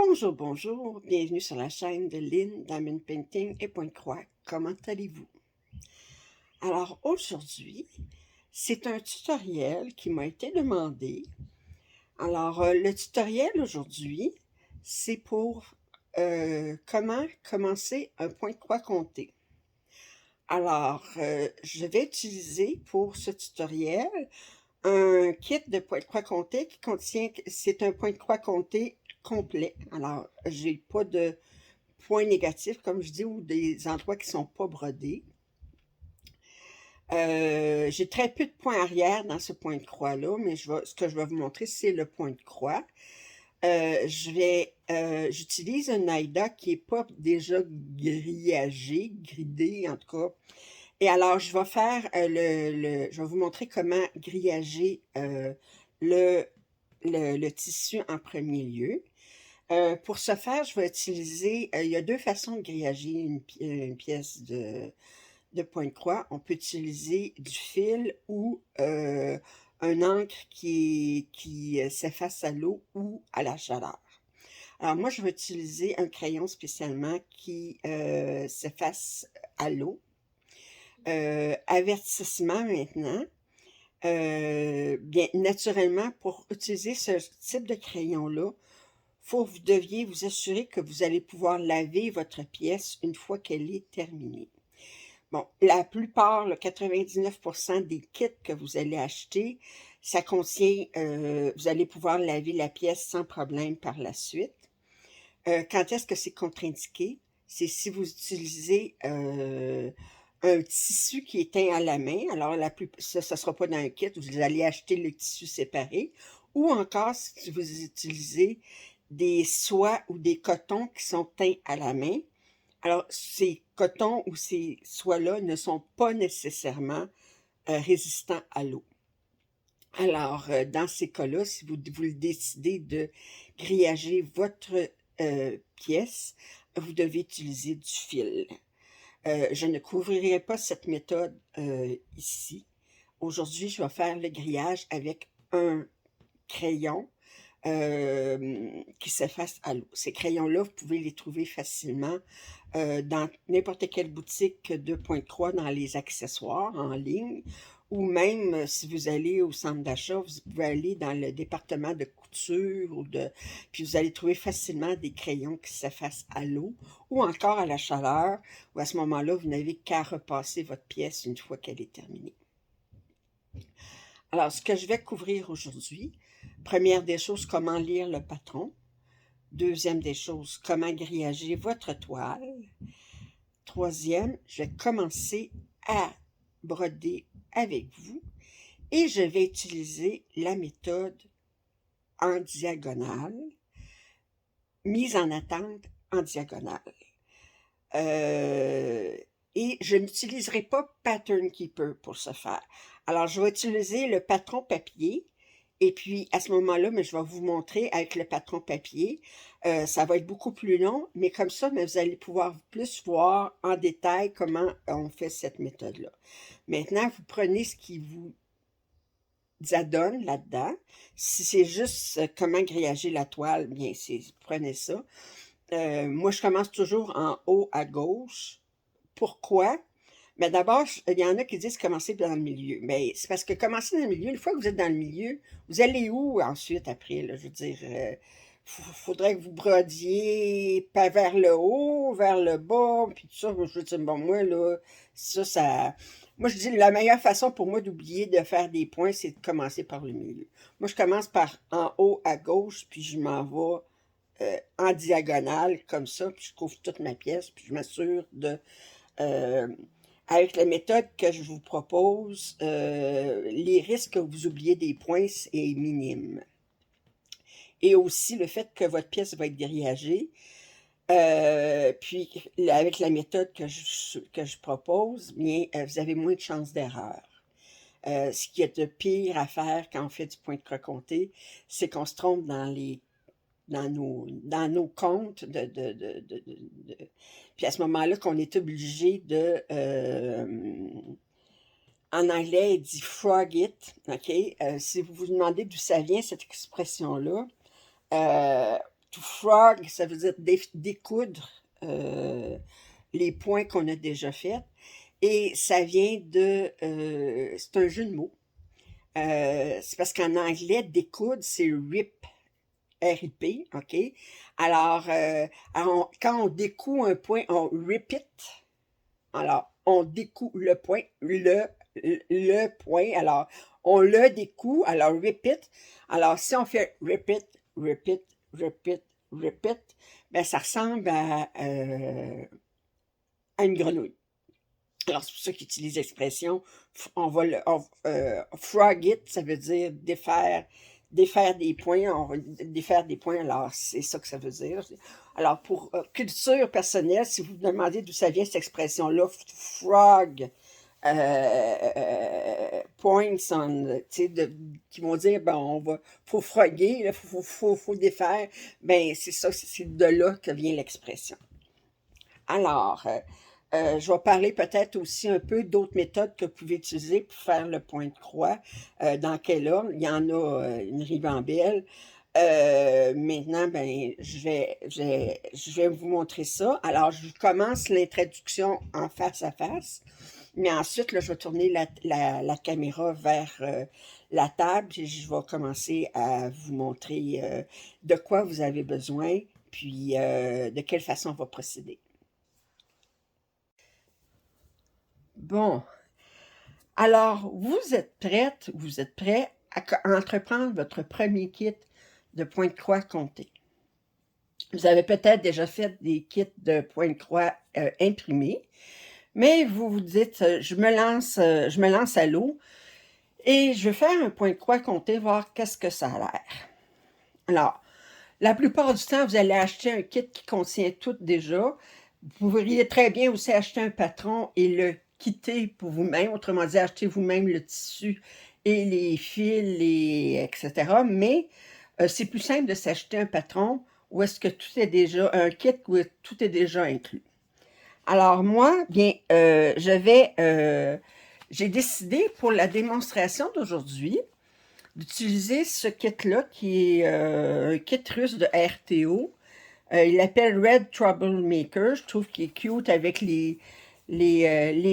Bonjour, bonjour, bienvenue sur la chaîne de Lynn Diamond Painting et Pointe-Croix. Comment allez-vous? Alors aujourd'hui, c'est un tutoriel qui m'a été demandé. Alors le tutoriel aujourd'hui, c'est pour comment commencer un point-croix compté. Alors, je vais utiliser pour ce tutoriel un kit de point-croix compté qui contient, c'est un point-croix compté complet. Alors, j'ai pas de points négatifs, comme je dis, ou des endroits qui sont pas brodés. J'ai très peu de points arrière dans ce point de croix-là, mais ce que je vais vous montrer, c'est le point de croix. J'utilise un Aida qui est pas déjà grillagé, gridé en tout cas. Et alors, je vais faire je vais vous montrer comment grillager le, le tissu en premier lieu. Pour ce faire, je vais utiliser, il y a deux façons de grillager une pièce de point de croix. On peut utiliser du fil ou un encre qui s'efface à l'eau ou à la chaleur. Alors moi, je vais utiliser un crayon spécialement qui s'efface à l'eau. Avertissement maintenant. Bien, naturellement, pour utiliser ce type de crayon-là, vous deviez vous assurer que vous allez pouvoir laver votre pièce une fois qu'elle est terminée. Bon, la plupart, le 99% des kits que vous allez acheter, ça contient, vous allez pouvoir laver la pièce sans problème par la suite. Quand est-ce que c'est contre-indiqué? C'est si vous utilisez un tissu qui est teint à la main. Alors, ça ne sera pas dans un kit, vous allez acheter le tissu séparé. Ou encore, si vous utilisez des soies ou des cotons qui sont teints à la main. Alors, ces cotons ou ces soies-là ne sont pas nécessairement résistants à l'eau. Alors, dans ces cas-là, si vous décidez de grillager votre pièce, vous devez utiliser du fil. Je ne couvrirai pas cette méthode ici. Aujourd'hui, je vais faire le grillage avec un crayon qui s'efface à l'eau. Ces crayons-là, vous pouvez les trouver facilement dans n'importe quelle boutique de Pointe-Croix, dans les accessoires en ligne, ou même si vous allez au centre d'achat, vous pouvez aller dans le département de couture, puis vous allez trouver facilement des crayons qui s'effacent à l'eau, ou encore à la chaleur, où à ce moment-là, vous n'avez qu'à repasser votre pièce une fois qu'elle est terminée. Alors, ce que je vais couvrir aujourd'hui, première des choses, comment lire le patron. Deuxième des choses, comment grillager votre toile. Troisième, je vais commencer à broder avec vous et je vais utiliser la méthode en diagonale, mise en attente en diagonale. Et je n'utiliserai pas Pattern Keeper pour ce faire. Alors, je vais utiliser le patron papier. Et puis, à ce moment-là, mais je vais vous montrer avec le patron papier. Ça va être beaucoup plus long, mais comme ça, mais vous allez pouvoir plus voir en détail comment on fait cette méthode-là. Maintenant, vous prenez ce qui vous adonne là-dedans. Si c'est juste comment grillager la toile, bien, prenez ça. Moi, je commence toujours en haut à gauche. Pourquoi? Mais d'abord, il y en a qui disent commencer dans le milieu. Mais c'est parce que commencer dans le milieu, une fois que vous êtes dans le milieu, vous allez où ensuite après? Là? Je veux dire, faudrait que vous brodiez pas vers le haut, vers le bas, puis tout ça. Je veux dire, bon, moi, là, ça. Moi, je dis, la meilleure façon pour moi d'oublier de faire des points, c'est de commencer par le milieu. Moi, je commence par en haut à gauche, puis je m'en vais en diagonale, comme ça, puis je couvre toute ma pièce, puis je m'assure de... euh, avec la méthode que je vous propose, les risques que vous oubliez des points est minime. Et aussi le fait que votre pièce va être grillagée. Puis avec la méthode que je propose, bien, vous avez moins de chances d'erreur. Ce qui est de pire à faire quand on fait du point de croix compté, c'est qu'on se trompe dans nos comptes puis à ce moment-là qu'on est obligé de en anglais il dit frog it, ok. Si vous vous demandez d'où ça vient cette expression là, to frog, ça veut dire découdre les points qu'on a déjà faits. Et ça vient de... c'est un jeu de mots. C'est parce qu'en anglais, découdre, c'est rip. RIP, OK? Alors, quand on découd un point, on repeat. Alors, on découd le point, le point. Alors, on le découd, alors repeat. Alors, si on fait repeat, repeat, repeat, repeat, ben ça ressemble à une grenouille. Alors, c'est pour ça qu'ils utilisent l'expression frog it, ça veut dire défaire des points, on va défaire des points, alors c'est ça que ça veut dire. Alors, pour culture personnelle, si vous vous demandez d'où ça vient cette expression-là, frog points on, qui vont dire, ben, faut froguer, il faut défaire, ben, c'est ça, c'est de là que vient l'expression. Alors, je vais parler peut-être aussi un peu d'autres méthodes que vous pouvez utiliser pour faire le point de croix. Dans quel ordre? Il y en a une ribambelle. Maintenant, ben, je vais vous montrer ça. Alors, je commence l'introduction en face à face. Mais ensuite, là, je vais tourner la caméra vers la table et je vais commencer à vous montrer de quoi vous avez besoin, puis de quelle façon on va procéder. Bon, alors vous êtes prêts à entreprendre votre premier kit de point de croix compté. Vous avez peut-être déjà fait des kits de point de croix imprimés, mais vous vous dites, je me lance à l'eau et je vais faire un point de croix compté, voir qu'est-ce que ça a l'air. Alors, la plupart du temps, vous allez acheter un kit qui contient tout déjà. Vous pourriez très bien aussi acheter un patron et le quitter pour vous-même, autrement dit, acheter vous-même le tissu et les fils, etc. Mais c'est plus simple de s'acheter un patron où est-ce que tout est déjà, un kit où tout est déjà inclus. Alors moi, bien, j'ai décidé pour la démonstration d'aujourd'hui d'utiliser ce kit-là qui est un kit russe de RTO. Il l'appelle Red Troublemaker. Je trouve qu'il est cute avec les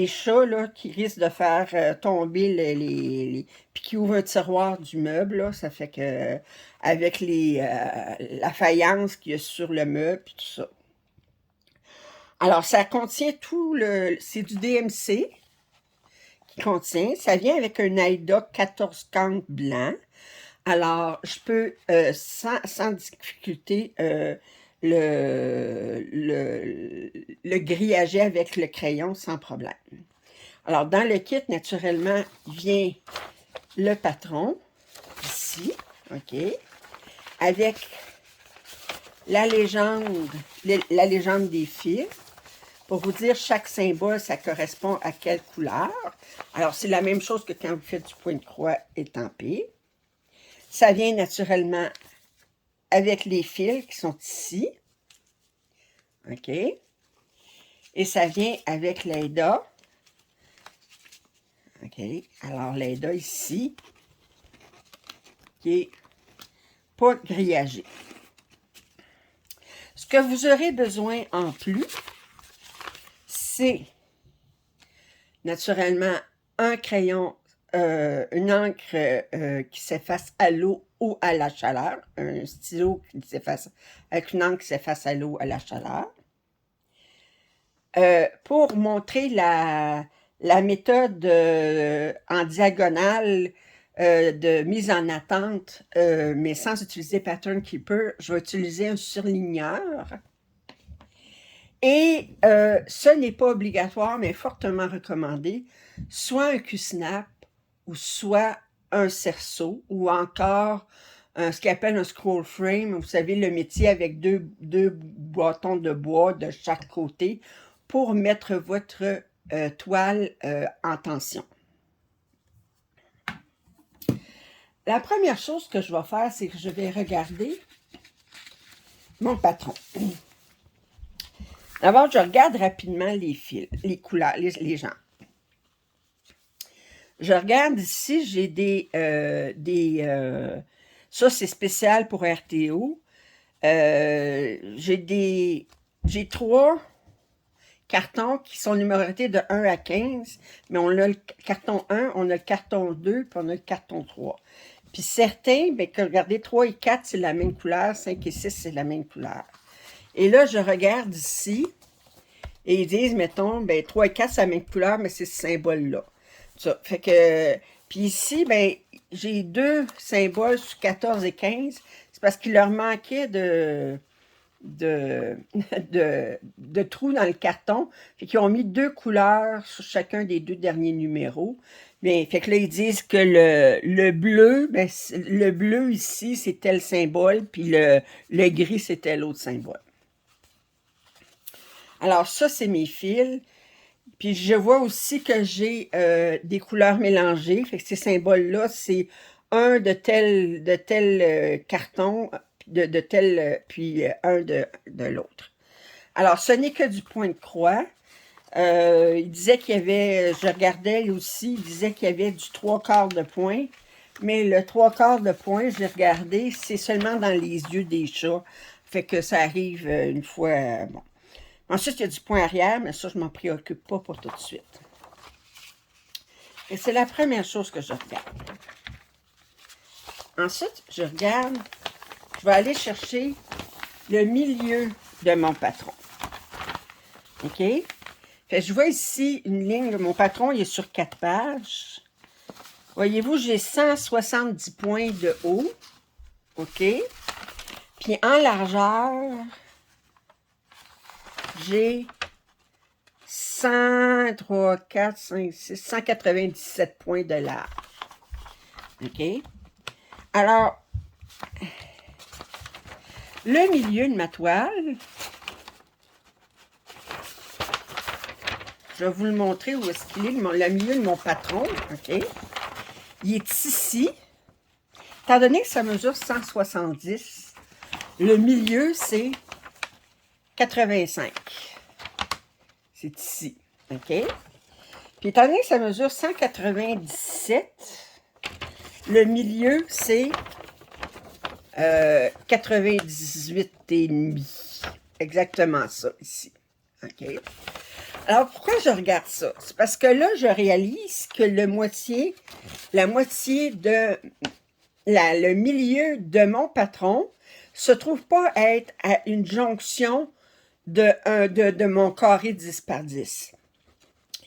chats là, qui risquent de faire tomber puis qui ouvrent un tiroir du meuble. Là. Ça fait que avec la faïence qu'il y a sur le meuble et tout ça. Alors, ça contient c'est du DMC qui contient. Ça vient avec un AIDA 1450 blanc. Alors, je peux sans difficulté le grillager avec le crayon sans problème. Alors, dans le kit, naturellement, vient le patron, ici, OK, avec la légende des fils. Pour vous dire, chaque symbole, ça correspond à quelle couleur. Alors, c'est la même chose que quand vous faites du point de croix étampé. Ça vient naturellement avec les fils qui sont ici. OK? Et ça vient avec l'AIDA. OK? Alors, l'AIDA ici, qui est pas grillagé. Ce que vous aurez besoin en plus, c'est naturellement un crayon, une encre qui s'efface à l'eau ou à la chaleur, un stylo qui s'efface avec une encre qui s'efface à l'eau, à la chaleur. Pour montrer la méthode en diagonale de mise en attente, mais sans utiliser Pattern Keeper, je vais utiliser un surligneur. Et ce n'est pas obligatoire, mais fortement recommandé, soit un Q-snap ou soit un cerceau ou encore ce qu'on appelle un scroll frame. Vous savez, le métier avec deux bâtons de bois de chaque côté pour mettre votre toile en tension. La première chose que je vais faire, c'est que je vais regarder mon patron. D'abord, je regarde rapidement les fils, les couleurs, les gens. Je regarde ici, j'ai ça c'est spécial pour RTO. J'ai 3 cartons qui sont numérotés de 1 à 15, mais on a le carton 1, on a le carton 2, puis on a le carton 3. Puis certains, bien, que regardez, 3 et 4, c'est la même couleur, 5 et 6, c'est la même couleur. Et là, je regarde ici, et ils disent, mettons, ben 3 et 4, c'est la même couleur, mais c'est ce symbole-là. Ça fait que... Puis ici, ben, j'ai 2 symboles sur 14 et 15. C'est parce qu'il leur manquait de, de trous dans le carton. Fait qu'ils ont mis 2 couleurs sur chacun des 2 derniers numéros. Mais fait que là, ils disent que le bleu, ben, le bleu ici, c'est tel symbole, puis le gris, c'est tel autre symbole. Alors ça, c'est mes fils. Puis je vois aussi que j'ai des couleurs mélangées. Fait que ces symboles-là, c'est un de tel carton, de tel, puis un de l'autre. Alors, ce n'est que du point de croix. Il disait qu'il y avait, je regardais aussi, il disait qu'il y avait du 3/4 de point. Mais le 3/4 de point, je l'ai regardé, c'est seulement dans les yeux des chats. Fait que ça arrive une fois, bon. Ensuite, il y a du point arrière, mais ça, je ne m'en préoccupe pas pour tout de suite. Et c'est la première chose que je regarde. Ensuite, je regarde, je vais aller chercher le milieu de mon patron. OK? Fait, je vois ici une ligne, mon patron, il est sur 4 pages. Voyez-vous, j'ai 170 points de haut. OK? Puis en largeur, j'ai 100, 3, 4, 5, 6, 197 points de large. OK? Alors, le milieu de ma toile, je vais vous le montrer où est-ce qu'il est, le milieu de mon patron. OK? Il est ici. Étant donné que ça mesure 170, le milieu, c'est 85. C'est ici. OK? Puis étant donné que ça mesure 197, le milieu, c'est 98,5. Exactement ça, ici. OK? Alors, pourquoi je regarde ça? C'est parce que là, je réalise que la moitié de le milieu de mon patron se trouve pas être à une jonction de mon carré 10 par 10.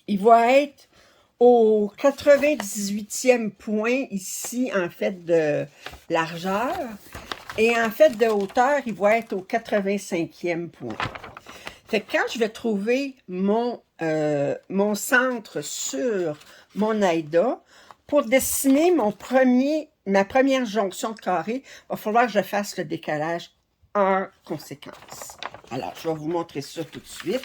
Il va être au 98e point ici, en fait, de largeur. Et en fait, de hauteur, il va être au 85e point. Fait que quand je vais trouver mon centre sur mon AIDA, pour dessiner ma première jonction de carré, il va falloir que je fasse le décalage en conséquence. Alors, je vais vous montrer ça tout de suite.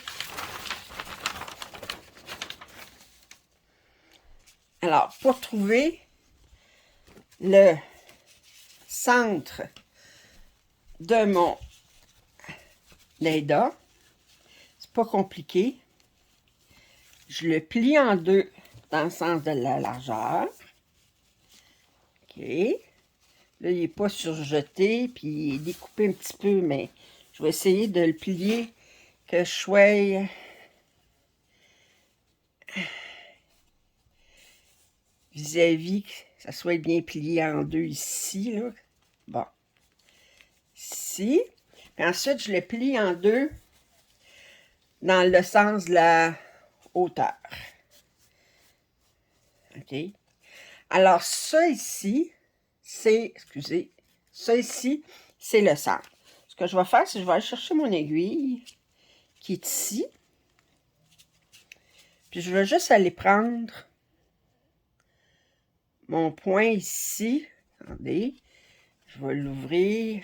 Alors, pour trouver le centre de mon AIDA, c'est pas compliqué. Je le plie en deux dans le sens de la largeur. OK. Là, il n'est pas surjeté, puis il est découpé un petit peu, mais je vais essayer de le plier, que je sois vis-à-vis, que ça soit bien plié en deux ici, là. Bon. Ici. Puis ensuite, je le plie en deux dans le sens de la hauteur. OK? Alors, ça ici, c'est, excusez, ça ici, c'est le centre. Ce que je vais faire, c'est que je vais aller chercher mon aiguille qui est ici. Puis je vais juste aller prendre mon point ici. Attendez, je vais l'ouvrir.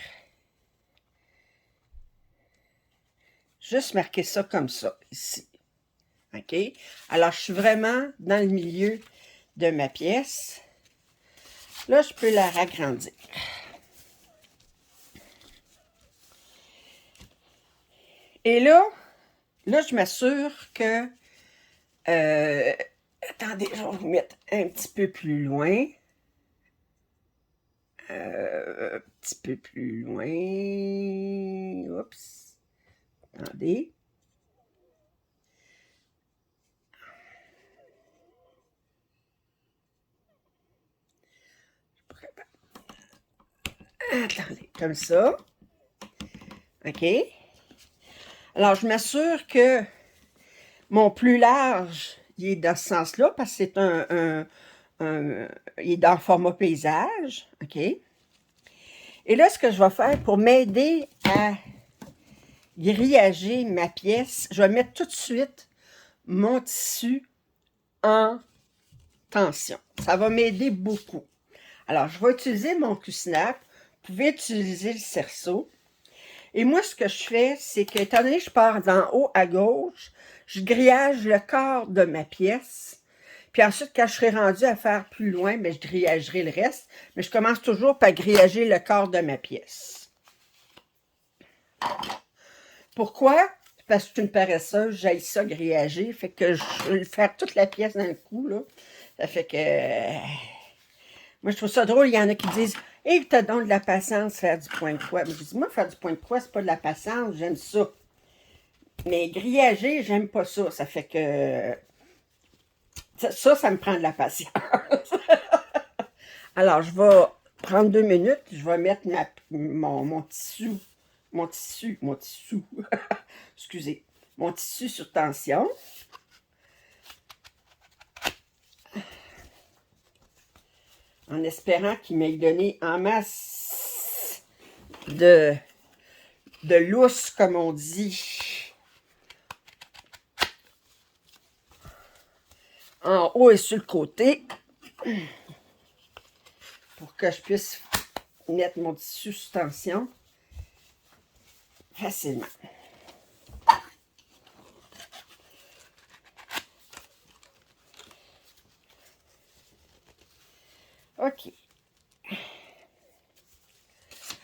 Juste marquer ça comme ça, ici. OK? Alors, je suis vraiment dans le milieu de ma pièce. Là, je peux la ragrandir. Et là, je m'assure que... attendez, je vais vous mettre un petit peu plus loin. petit peu plus loin. Oups. Attendez. Attendez, comme ça. OK. Alors, je m'assure que mon plus large, il est dans ce sens-là, parce que c'est il est dans le format paysage. OK. Et là, ce que je vais faire pour m'aider à grillager ma pièce, je vais mettre tout de suite mon tissu en tension. Ça va m'aider beaucoup. Alors, je vais utiliser mon Q-Snap. Vous pouvez utiliser le cerceau. Et moi, ce que je fais, c'est que, étant donné que je pars d'en haut à gauche, je grillage le quart de ma pièce. Puis ensuite, quand je serai rendue à faire plus loin, bien, je grillagerai le reste. Mais je commence toujours par grillager le quart de ma pièce. Pourquoi? Parce que je suis une paresseuse, j'aille ça grillager. Fait que je vais faire toute la pièce d'un coup, là. Ça fait que... moi, je trouve ça drôle. Il y en a qui disent « Hey, t'as donc de la patience faire du point de croix. » Mais je dis « Moi, faire du point de croix, c'est pas de la patience. J'aime ça. Mais grillager, j'aime pas ça. Ça fait que... Ça me prend de la patience. » Alors, je vais prendre 2 minutes. Je vais mettre mon tissu. Excusez. Mon tissu sur tension. En espérant qu'il m'ait donné en masse de lousse, comme on dit. En haut et sur le côté. Pour que je puisse mettre mon tissu sous tension facilement. OK.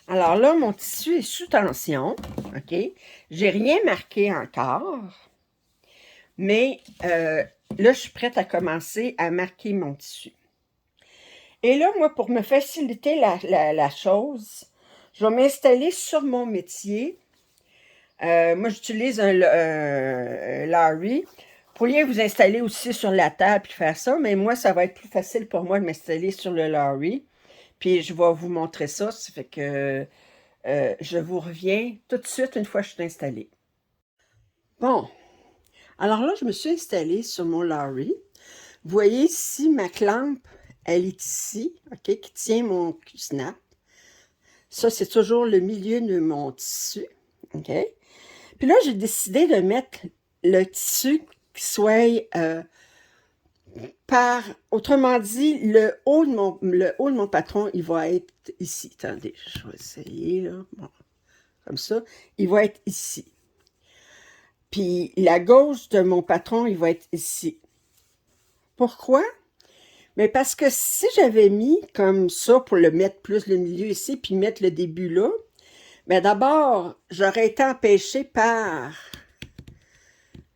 Alors là, mon tissu est sous tension. OK. J'ai rien marqué encore. Mais là, je suis prête à commencer à marquer mon tissu. Et là, moi, pour me faciliter la chose, je vais m'installer sur mon métier. Moi, j'utilise un Larry. Vous pourriez vous installer aussi sur la table et faire ça, mais moi, ça va être plus facile pour moi de m'installer sur le Larry. Puis, je vais vous montrer ça. Ça fait que je vous reviens tout de suite une fois que je suis installée. Bon. Alors là, je me suis installée sur mon Larry. Vous voyez ici, ma clampe, elle est ici, OK, qui tient mon Q-Snap. Ça, c'est toujours le milieu de mon tissu, OK? Puis là, j'ai décidé de mettre le tissu qui soit autrement dit, le haut de mon patron, il va être ici. Attendez, je vais essayer, là. Bon, comme ça. Il va être ici. Puis la gauche de mon patron, il va être ici. Pourquoi? Mais parce que si j'avais mis comme ça pour le mettre plus le milieu ici, puis mettre le début là, mais d'abord, j'aurais été empêchée par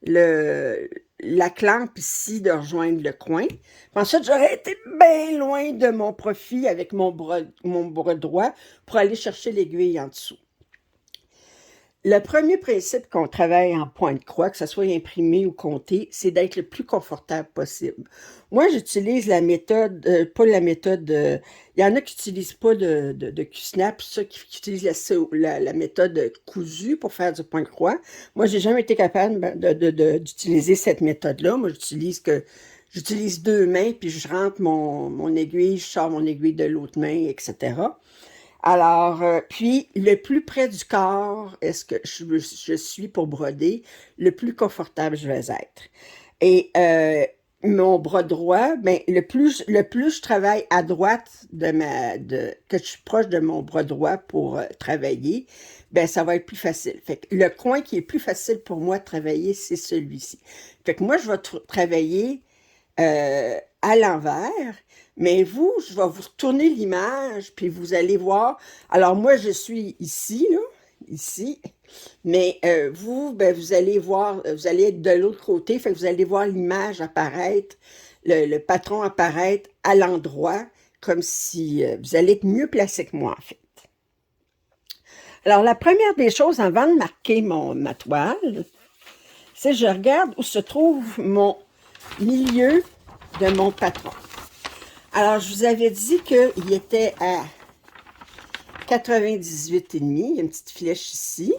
la clampe ici de rejoindre le coin. Puis ensuite, j'aurais été bien loin de mon profil avec mon bras droit pour aller chercher l'aiguille en dessous. Le premier principe qu'on travaille en point de croix, que ce soit imprimé ou compté, c'est d'être le plus confortable possible. Moi, j'utilise la méthode, pas la méthode, il y en a qui n'utilisent pas de Q-Snap, ceux qui utilisent la méthode cousue pour faire du point de croix. Moi, j'ai jamais été capable d'utiliser cette méthode-là. Moi, j'utilise 2 mains, puis je rentre mon aiguille, je sors mon aiguille de l'autre main, etc. Alors, puis, le plus près du corps est-ce que je suis pour broder, le plus confortable je vais être. Et mon bras droit, ben, le plus je travaille à droite que je suis proche de mon bras droit pour travailler, ben, ça va être plus facile. Fait que le coin qui est plus facile pour moi de travailler, c'est celui-ci. Fait que moi, je vais travailler à l'envers, mais vous, je vais vous retourner l'image, puis vous allez voir. Alors moi, je suis ici, là, ici, mais vous, ben, vous allez voir, vous allez être de l'autre côté, fait que vous allez voir l'image apparaître, le patron apparaître à l'endroit, comme si vous allez être mieux placé que moi, en fait. Alors, la première des choses, avant de marquer ma toile, c'est que je regarde où se trouve mon milieu de mon patron. Alors, je vous avais dit qu'il était à 98,5. Il y a une petite flèche ici.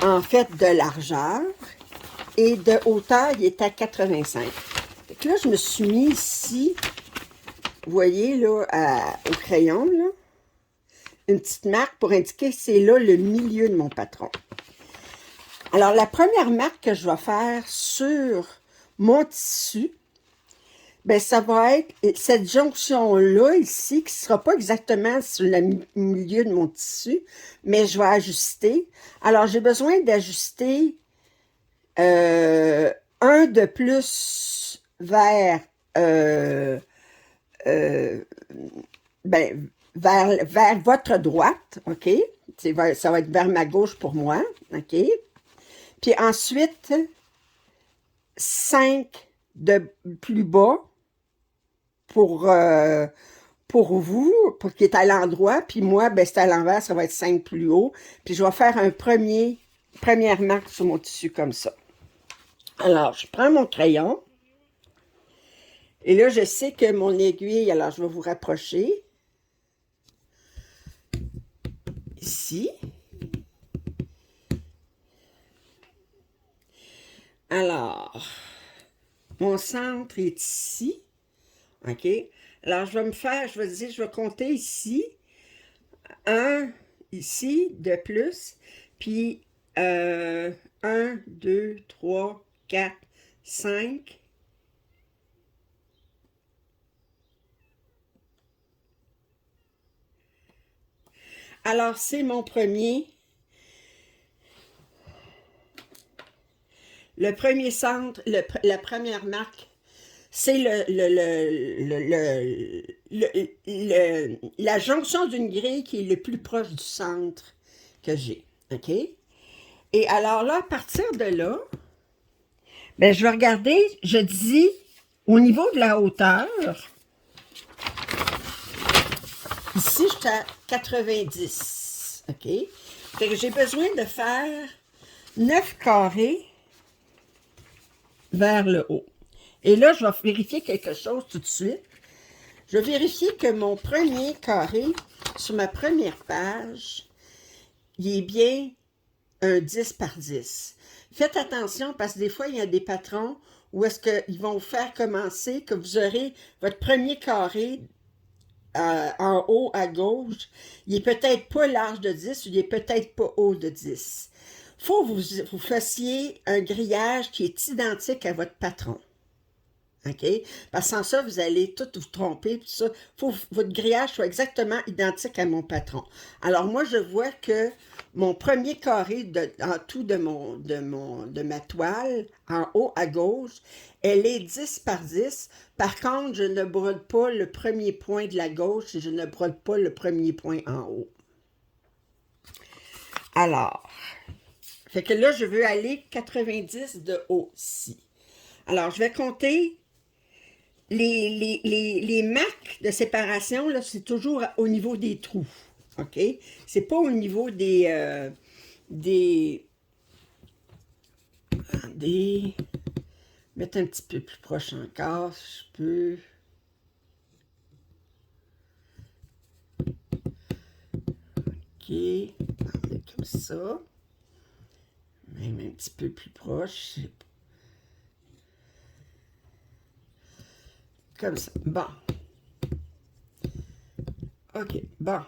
En fait, de largeur. Et de hauteur, il est à 85. Donc là, je me suis mis ici, vous voyez, là, au crayon, là, une petite marque pour indiquer que c'est là le milieu de mon patron. Alors, la première marque que je vais faire sur mon tissu, ben ça va être cette jonction-là, ici, qui ne sera pas exactement sur le milieu de mon tissu, mais je vais ajuster. Alors, j'ai besoin d'ajuster un de plus vers, vers votre droite, OK? Ça va être vers ma gauche pour moi, OK? Puis ensuite, 5 de plus bas pour vous, pour qui est à l'endroit, puis moi, ben, c'est à l'envers, ça va être 5 plus haut. Puis je vais faire un première marque sur mon tissu comme ça. Alors, je prends mon crayon. Et là, je sais que mon aiguille, alors je vais vous rapprocher. Ici. Alors, mon centre est ici. OK? Alors, je vais compter ici. Un, ici, de plus. Puis, 1, 2, 3, 4, 5. Alors, c'est mon premier. Le premier centre, la première marque, c'est la jonction d'une grille qui est le plus proche du centre que j'ai. OK? Et alors là, à partir de là, ben, je vais regarder, je dis, au niveau de la hauteur, ici, je suis à 90. OK? Fait que j'ai besoin de faire 9 carrés vers le haut. Et là, je vais vérifier quelque chose tout de suite. Je vais vérifier que mon premier carré sur ma première page, il est bien un 10 par 10. Faites attention parce que des fois, il y a des patrons où est-ce qu'ils vont vous faire commencer que vous aurez votre premier carré en haut à gauche. Il est peut-être pas large de 10 ou il est peut-être pas haut de 10. Il faut que vous fassiez un grillage qui est identique à votre patron. OK? Parce que sans ça, vous allez tout vous tromper. Tout ça. Il faut que votre grillage soit exactement identique à mon patron. Alors, moi, je vois que mon premier carré en tout de ma toile, en haut à gauche, elle est 10 par 10. Par contre, je ne brode pas le premier point de la gauche et je ne brode pas le premier point en haut. Alors, fait que là, je veux aller 90 de haut ici. Alors, je vais compter les marques de séparation, là, c'est toujours au niveau des trous. OK? C'est pas au niveau des mettre un petit peu plus proche encore, si je peux. OK. Comme ça. Même un petit peu plus proche. Comme ça. Bon. OK. Bon.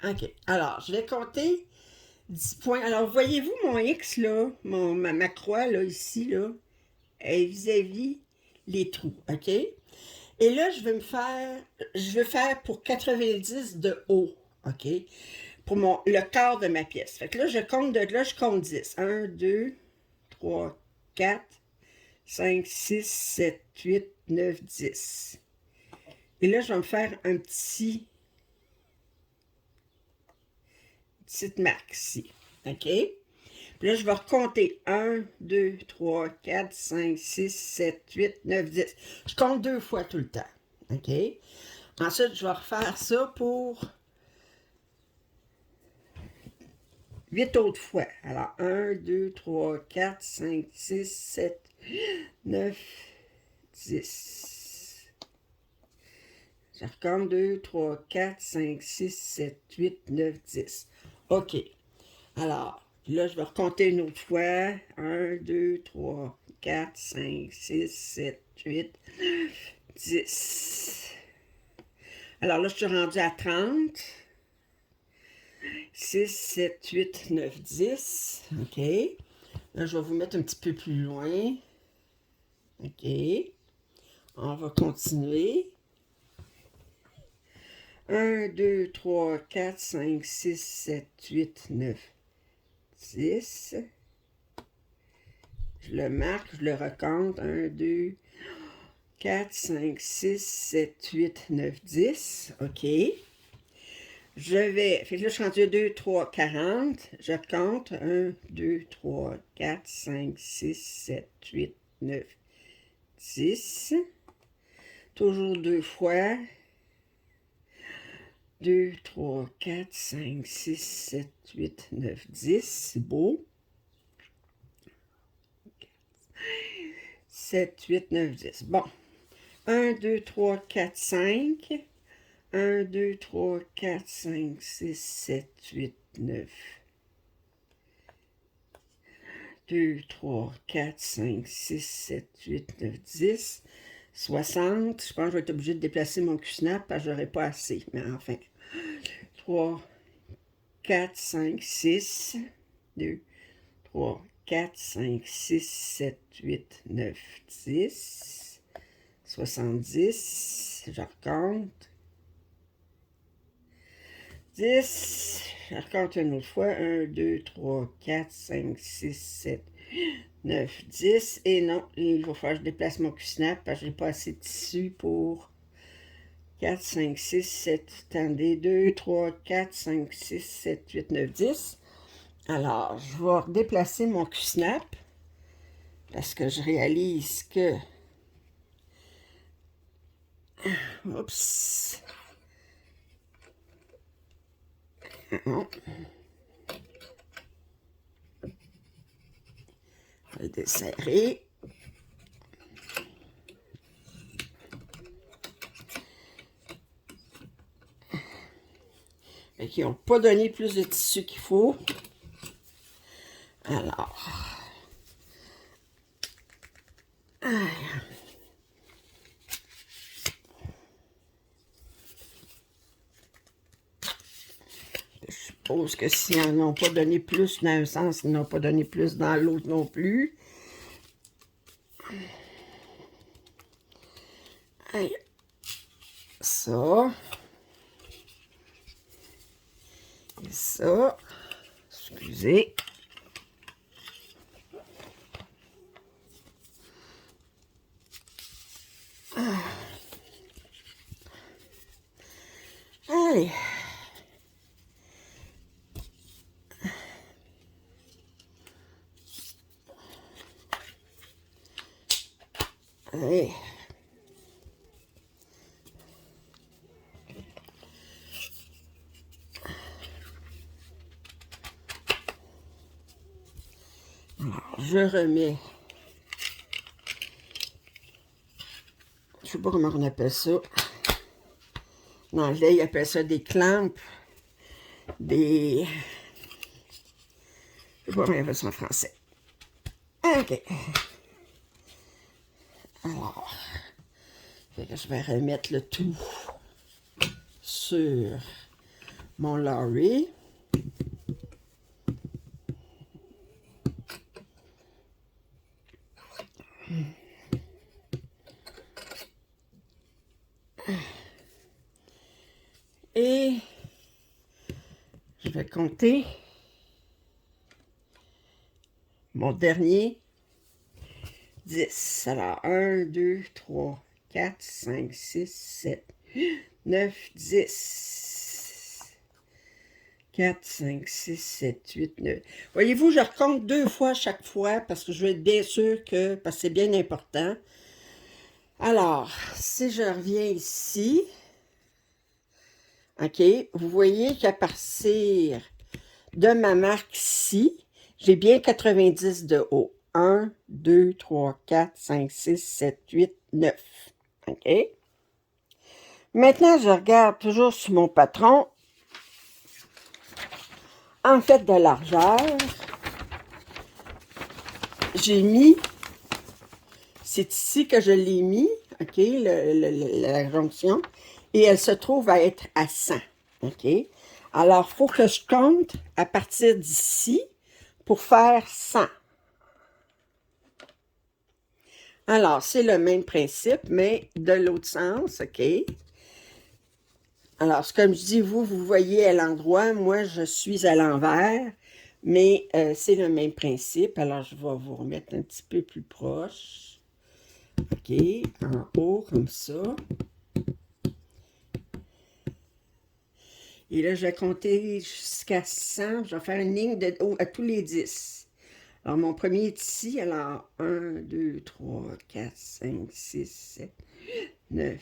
OK. Alors, je vais compter 10 points. Alors, voyez-vous mon X, là, ma croix, là, ici, là, est vis-à-vis les trous. OK? Et là, je vais faire pour 90 de haut. OK? Pour le quart de ma pièce. Fait que là, je compte 10. 1, 2, 3, 4, 5, 6, 7, 8, 9, 10. Et là, je vais me faire une petite marque ici. OK? Puis là, je vais recompter 1, 2, 3, 4, 5, 6, 7, 8, 9, 10. Je compte 2 fois tout le temps. OK? Ensuite, je vais refaire ça pour 8 autres fois. Alors, 1, 2, 3, 4, 5, 6, 7, 9, 10. Je recompte 2, 3, 4, 5, 6, 7, 8, 9, 10. OK. Alors, là, je vais recompter une autre fois. 1, 2, 3, 4, 5, 6, 7, 8, 10. Alors là, je suis rendue à 30. 6, 7, 8, 9, 10. OK. Là, je vais vous mettre un petit peu plus loin. OK. On va continuer. 1, 2, 3, 4, 5, 6, 7, 8, 9, 10. Je le marque, je le recompte. 1, 2, 4, 5, 6, 7, 8, 9, 10. OK. Je vais... Fait que là, je suis rendu à 2, 3, 40. Je compte. 1, 2, 3, 4, 5, 6, 7, 8, 9, 10. Toujours deux fois. 2, 3, 4, 5, 6, 7, 8, 9, 10. C'est beau. 7, 8, 9, 10. Bon. 1, 2, 3, 4, 5. 1, 2, 3, 4, 5, 6, 7, 8, 9. 2, 3, 4, 5, 6, 7, 8, 9, 10. 60. Je pense que je vais être obligée de déplacer mon Q-snap parce que j'aurai pas assez. Mais enfin. 3, 4, 5, 6. 2, 3, 4, 5, 6, 7, 8, 9, 10. 70. Je recompte. 10. Je recompte une autre fois. 1, 2, 3, 4, 5, 6, 7, 9, 10. Et non, il va falloir que je déplace mon Q-snap parce que je n'ai pas assez de tissu pour 4, 5, 6, 7. Attendez, 2, 3, 4, 5, 6, 7, 8, 9, 10. Alors, je vais déplacer mon Q-snap parce que je réalise que... Oups. Non. Je vais desserrer. Et qui n'ont pas donné plus de tissu qu'il faut. Alors. Je suppose que s'ils n'en ont pas donné plus dans un sens, ils n'ont pas donné plus dans l'autre non plus. Allez. Ça. Et ça. Excusez. Allez. Allez. Alors, je remets. Je sais pas comment on appelle ça. En anglais, ils appellent ça des clamps. Des... Je sais pas comment on appelle ça en français. OK. Alors, je vais remettre le tout sur mon lorry. Et je vais compter mon dernier 10. Alors, 1, 2, 3, 4, 5, 6, 7, 9, 10. 4, 5, 6, 7, 8, 9. Voyez-vous, je recompte deux fois chaque fois parce que je veux être bien sûr que, parce que c'est bien important. Alors, si je reviens ici, OK? Vous voyez qu'à partir de ma marque ici, j'ai bien 90 de haut. 1, 2, 3, 4, 5, 6, 7, 8, 9. OK? Maintenant, je regarde toujours sur mon patron. En fait, de largeur, j'ai mis, c'est ici que je l'ai mis, OK, la jonction, et elle se trouve à être à 100, OK? Alors, il faut que je compte à partir d'ici pour faire 100. Alors, c'est le même principe, mais de l'autre sens, OK? Alors, comme je dis, vous voyez à l'endroit, moi, je suis à l'envers, mais c'est le même principe. Alors, je vais vous remettre un petit peu plus proche. OK, en haut, comme ça. Et là, je vais compter jusqu'à 100. Je vais faire une ligne de haut à tous les 10. Alors, mon premier est ici. Alors, 1, 2, 3, 4, 5, 6, 7, 9,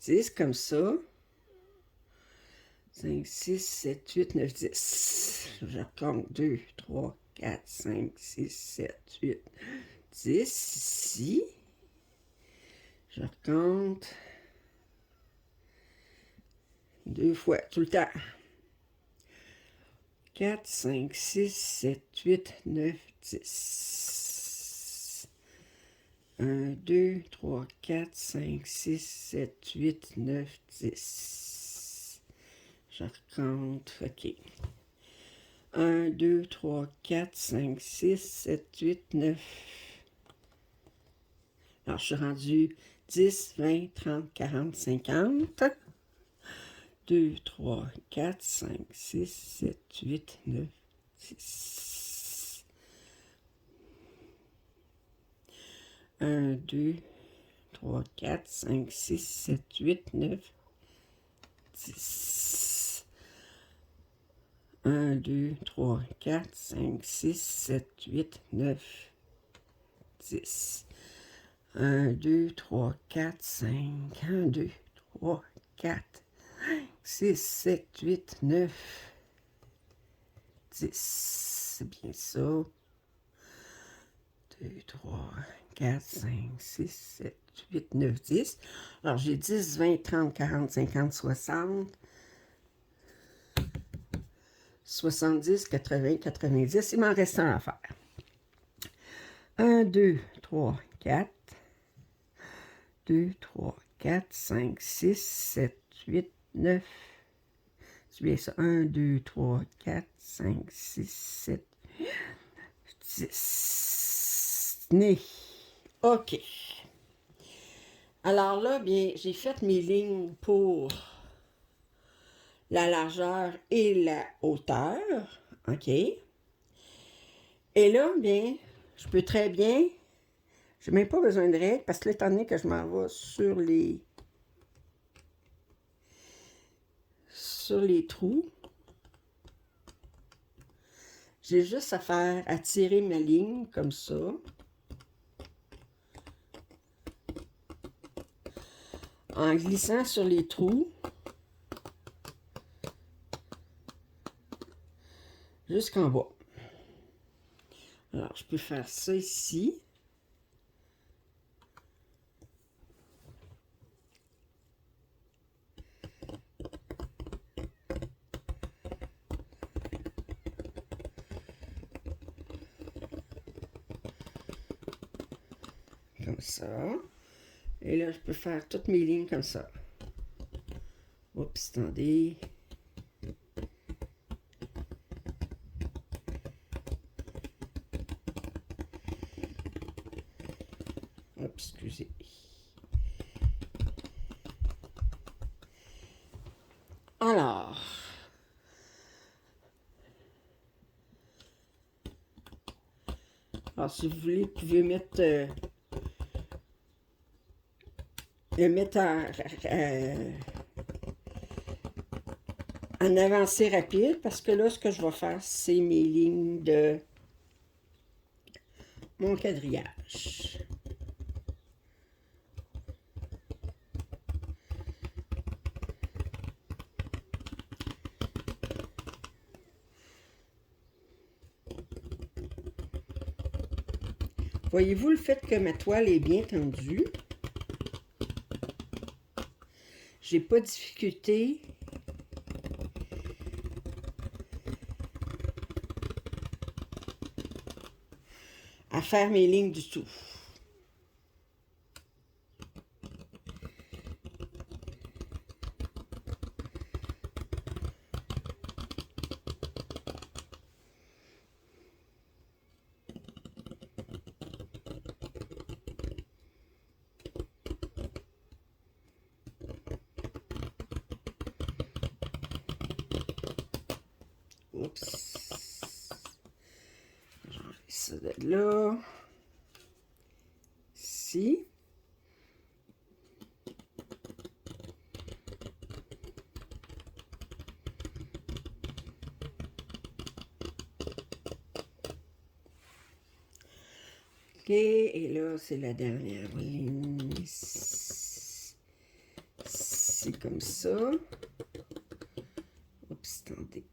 10, comme ça. 5, 6, 7, 8, 9, 10. Je compte 2, 3, 4, 5, 6, 7, 8, 10. Ici. Je compte 2 fois, tout le temps. 4, 5, 6, 7, 8, 9, 10. 1, 2, 3, 4, 5, 6, 7, 8, 9, 10. Je recompte. OK. 1, 2, 3, 4, 5, 6, 7, 8, 9. Alors, je suis rendu 10, 20, 30, 40, 50. 2, 3, 4, 5, 6, 7, 8, 9, 10. 1, 2, 3, 4, 5, 6, 7, 8, 9, 10. 1, 2, 3, 4, 5, 6, 7, 8, 9, 10. 1, 2, 3, 4, 5. 1, 2, 3, 4, 6, 7, 8, 9, 10. C'est bien ça. 2, 3, 4, 5, 6, 7, 8, 9, 10. Alors, j'ai 10, 20, 30, 40, 50, 60, 70, 80, 90. Il m'en reste un à faire. 1, 2, 3, 4. 2, 3, 4, 5, 6, 7, 8, 9. C'est bien ça. 1, 2, 3, 4, 5, 6, 7, 10. Né. OK. Alors là, bien, j'ai fait mes lignes pour la largeur et la hauteur. OK. Et là, bien, je peux très bien, je n'ai même pas besoin de règles parce que là, étant donné que je m'en vais sur les trous, j'ai juste à faire, à tirer ma ligne comme ça. En glissant sur les trous. Jusqu'en bas. Alors, je peux faire ça ici. Comme ça. Et là, je peux faire toutes mes lignes comme ça. Oups, attendez. Oups, excusez. Alors. Alors, si vous voulez, vous pouvez mettre... le mettre en avancée rapide, parce que là, ce que je vais faire, c'est mes lignes de mon quadrillage. Voyez-vous le fait que ma toile est bien tendue? J'ai pas de difficulté à faire mes lignes du tout. Oups. J'enlève ça de là. Ici. OK, et là, c'est la dernière ligne. C'est comme ça. Oups, attendez.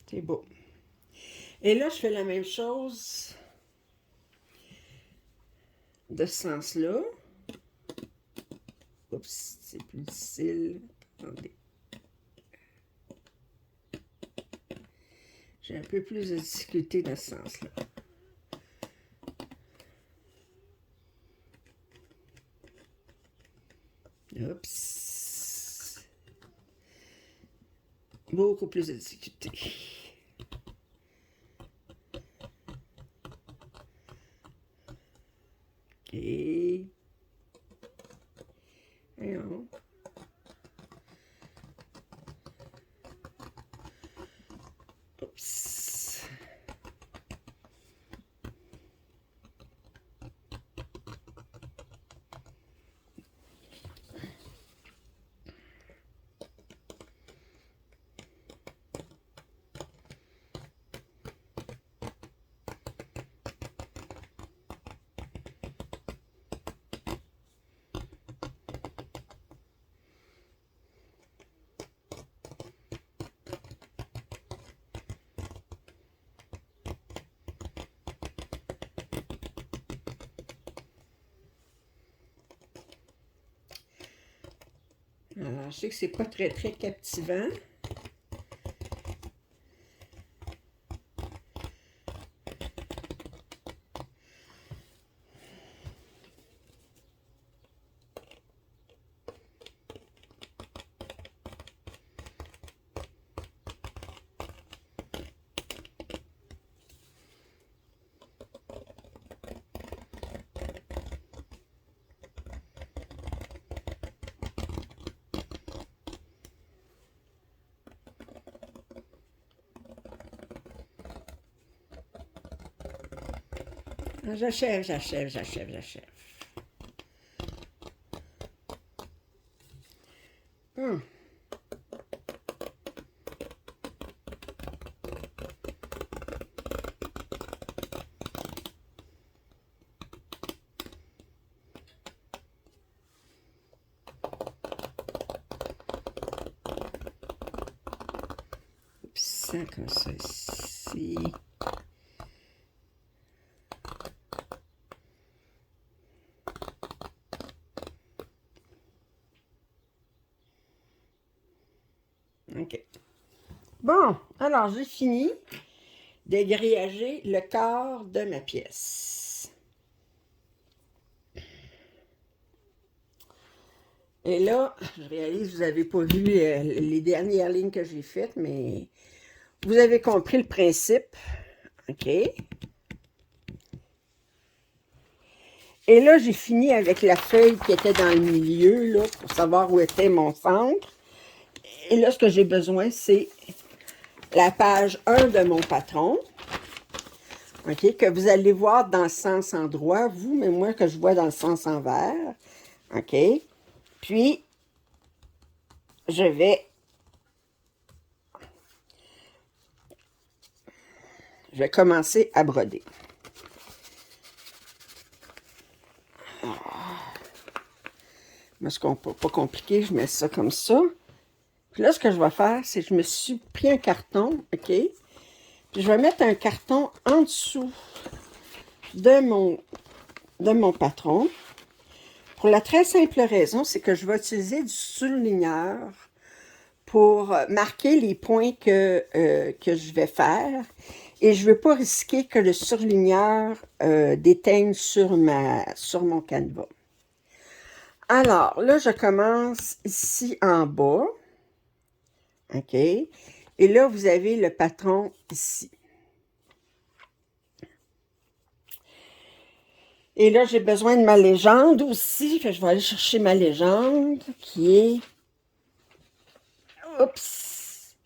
C'est beau. Et là, je fais la même chose de ce sens-là. Oups, c'est plus difficile. Attendez. J'ai un peu plus de difficulté dans ce sens-là. Oups. Beaucoup plus de difficulté. OK. Et on... Oups. Alors, je sais que c'est pas très captivant. J'achève. Hum. Oups, comme ça ici. OK. Bon, alors j'ai fini de grillager le corps de ma pièce. Et là, je réalise que vous n'avez pas vu les dernières lignes que j'ai faites, mais vous avez compris le principe. OK. Et là, j'ai fini avec la feuille qui était dans le milieu, là, pour savoir où était mon centre. Et là, ce que j'ai besoin, c'est la page 1 de mon patron. OK, que vous allez voir dans le sens endroit, vous, mais moi que je vois dans le sens envers. OK. Puis, je vais commencer à broder. parce qu'on peut pas compliquer, je mets ça comme ça. Puis là, ce que je vais faire, c'est que je me suis pris un carton, OK? Puis je vais mettre un carton en dessous de mon patron. Pour la très simple raison, c'est que je vais utiliser du surligneur pour marquer les points que je vais faire. Et je ne veux pas risquer que le surligneur déteigne sur mon canevas. Alors, là, je commence ici en bas. OK? Et là, vous avez le patron ici. Et là, j'ai besoin de ma légende aussi. Fait que je vais aller chercher ma légende qui est... Oups!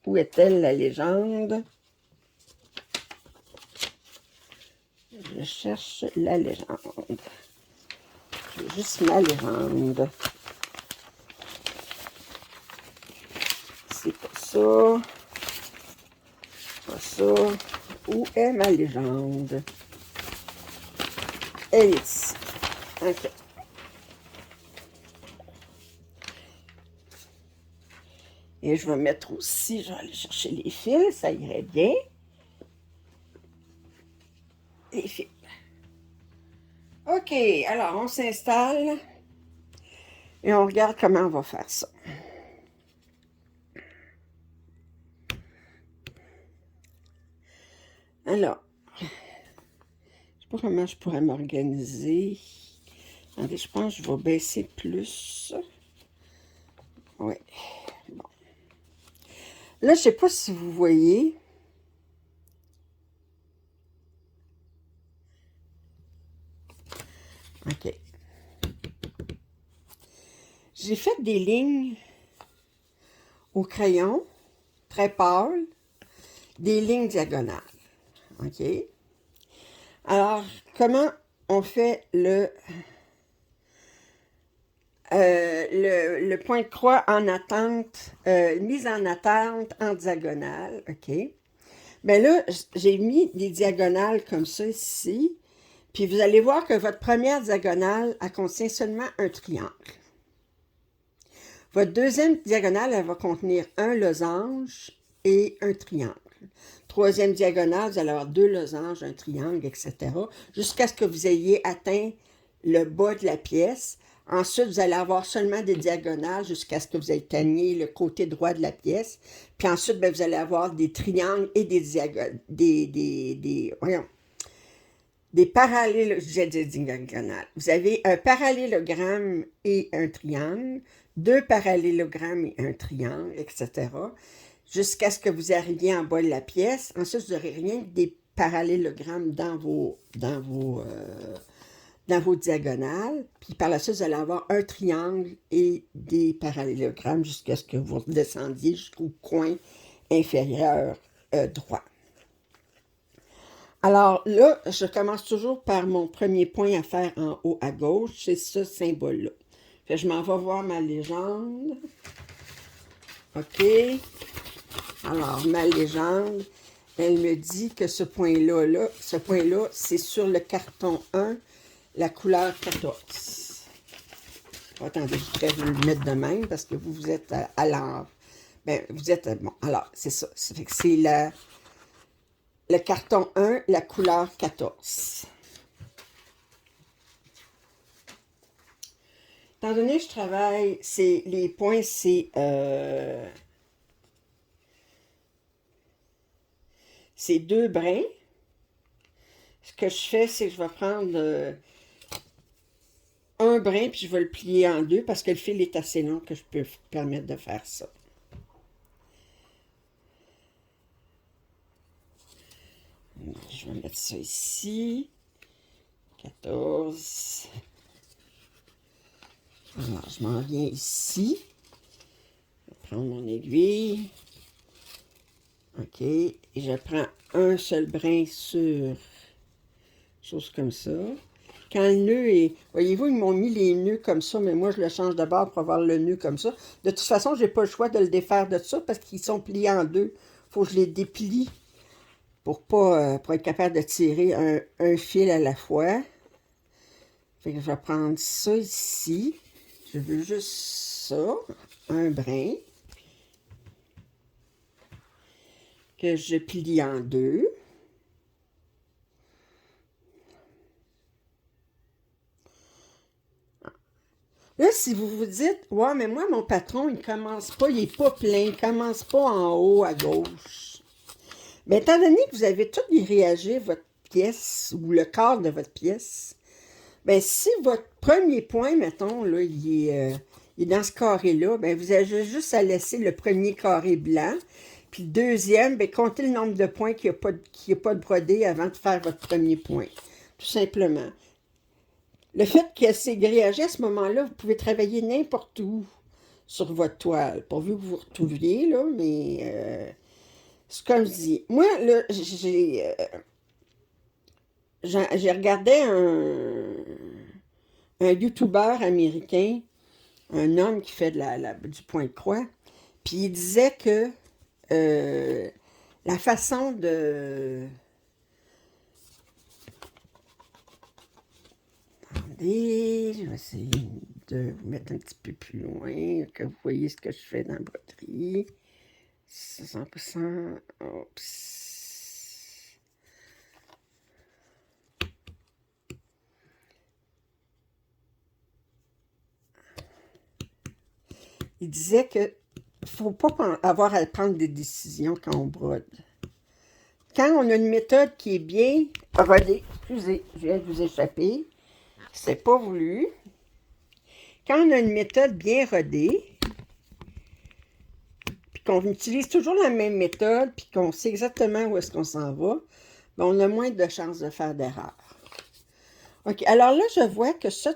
Où est-elle, la légende? Je cherche la légende. J'ai juste ma légende. C'est pas ça. Pas ça. Où est ma légende? Elle est ici. OK. Et je vais mettre aussi, je vais aller chercher les fils, ça irait bien. Les fils. OK, alors on s'installe et on regarde comment on va faire ça. Alors, je ne sais pas comment je pourrais m'organiser. Attendez, je pense que je vais baisser plus. Oui, bon. Là, je ne sais pas si vous voyez. OK. J'ai fait des lignes au crayon, très pâle, des lignes diagonales. OK? Alors, comment on fait le point de croix en attente, mise en attente en diagonale, OK? Bien là, j'ai mis des diagonales comme ça ici, puis vous allez voir que votre première diagonale, elle contient seulement un triangle. Votre deuxième diagonale, elle va contenir un losange et un triangle. Troisième diagonale, vous allez avoir deux losanges, un triangle, etc., jusqu'à ce que vous ayez atteint le bas de la pièce. Ensuite, vous allez avoir seulement des diagonales jusqu'à ce que vous atteigniez le côté droit de la pièce. Puis ensuite, bien, vous allez avoir des triangles et des diagonales. Vous avez un parallélogramme et un triangle, deux parallélogrammes et un triangle, etc., jusqu'à ce que vous arriviez en bas de la pièce. Ensuite, vous n'aurez rien que des parallélogrammes dans vos diagonales. Puis par la suite, vous allez avoir un triangle et des parallélogrammes jusqu'à ce que vous descendiez jusqu'au coin inférieur droit. Alors là, je commence toujours par mon premier point à faire en haut à gauche, c'est ce symbole-là. Fait que je m'en vais voir ma légende. OK. Alors, ma légende, elle me dit que ce point-là, c'est sur le carton 1, la couleur 14. Attendez, je vais vous le mettre de même parce que vous êtes à l'envers. Ben, vous êtes... Bon, alors, c'est ça. Ça fait que c'est le carton 1, la couleur 14. Étant donné que je travaille, les points, c'est deux brins. Ce que je fais, c'est que je vais prendre un brin, puis je vais le plier en deux, parce que le fil est assez long que je peux permettre de faire ça. Je vais mettre ça ici. 14. Alors, je m'en viens ici. Je vais prendre mon aiguille. OK. Et je prends un seul brin sur... chose comme ça. Quand le nœud est... Voyez-vous, ils m'ont mis les nœuds comme ça, mais moi, je le change de bord pour avoir le nœud comme ça. De toute façon, je n'ai pas le choix de le défaire de ça parce qu'ils sont pliés en deux. Il faut que je les déplie pour être capable de tirer un fil à la fois. Fait que je vais prendre ça ici. Je veux juste ça, un brin, que je plie en deux. Là, si vous vous dites, ouais, mais moi, mon patron, il commence pas, il est pas plein, il commence pas en haut à gauche. Mais étant donné que vous avez tout réagi votre pièce ou le quart de votre pièce, ben si votre premier point, mettons, là, il est dans ce carré-là, ben vous avez juste à laisser le premier carré blanc, puis le deuxième, ben comptez le nombre de points qu'il n'y a pas de brodé avant de faire votre premier point. Tout simplement. Le fait que c'est grillagé à ce moment-là, vous pouvez travailler n'importe où sur votre toile, pourvu que vous vous retrouviez, là, mais c'est comme je dis. Moi, là, j'ai regardé un YouTuber américain, un homme qui fait du point de croix, puis il disait que euh, la façon de... Attendez, je vais essayer de vous mettre un petit peu plus loin, que vous voyez ce que je fais dans la broderie. 100%. Oups. Il disait que faut pas avoir à prendre des décisions quand on brode. Quand on a une méthode qui est bien rodée, excusez, je viens de vous échapper, c'est pas voulu. Quand on a une méthode bien rodée, puis qu'on utilise toujours la même méthode, puis qu'on sait exactement où est-ce qu'on s'en va, ben on a moins de chances de faire d'erreur. OK, alors là, je vois que ce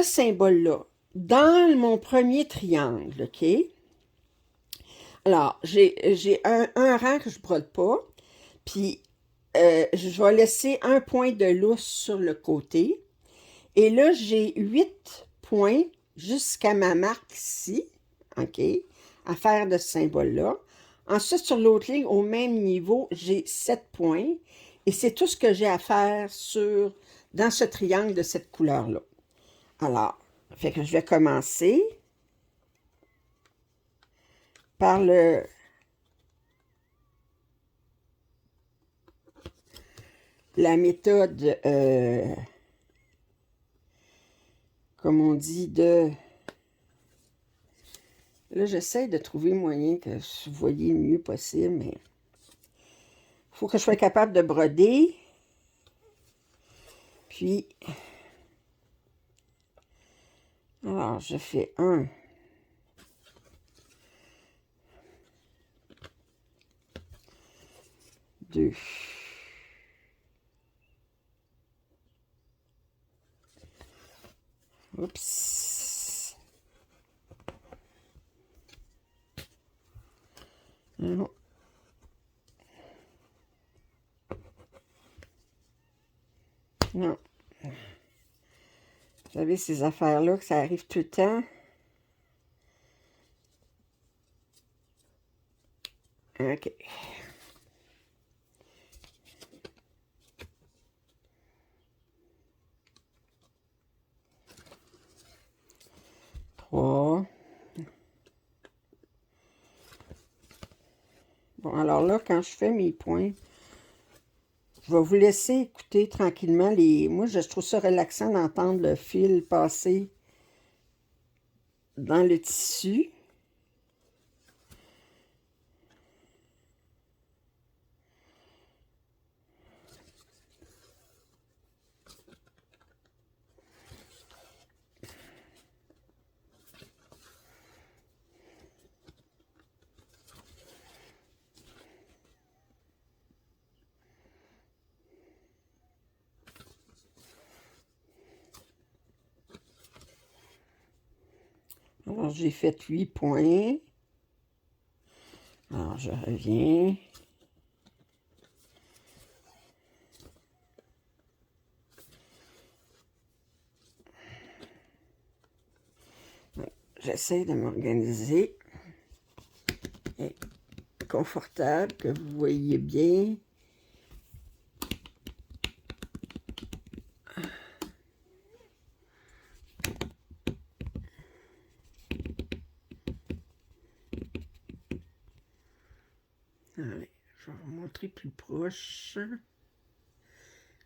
symbole-là, dans mon premier triangle, OK? Alors, j'ai un rang que je ne brode pas, puis je vais laisser un point de lousse sur le côté. Et là, j'ai 8 points jusqu'à ma marque ici, OK, à faire de ce symbole-là. Ensuite, sur l'autre ligne, au même niveau, j'ai 7 points. Et c'est tout ce que j'ai à faire dans ce triangle de cette couleur-là. Alors, fait que je vais commencer par la méthode, comme on dit, Là, j'essaie de trouver moyen que vous voyez le mieux possible, mais il faut que je sois capable de broder. Puis, alors, je fais 1, 2, oups, non. Non. Vous savez, ces affaires-là, que ça arrive tout le temps. OK. Trois. Bon, alors là, quand je fais mes points, je vais vous laisser écouter tranquillement les... Moi, je trouve ça relaxant d'entendre le fil passer dans le tissu. Alors, j'ai fait 8 points. Alors, je reviens. J'essaie de m'organiser. Confortable, que vous voyez bien. Allez, je vais vous montrer plus proche.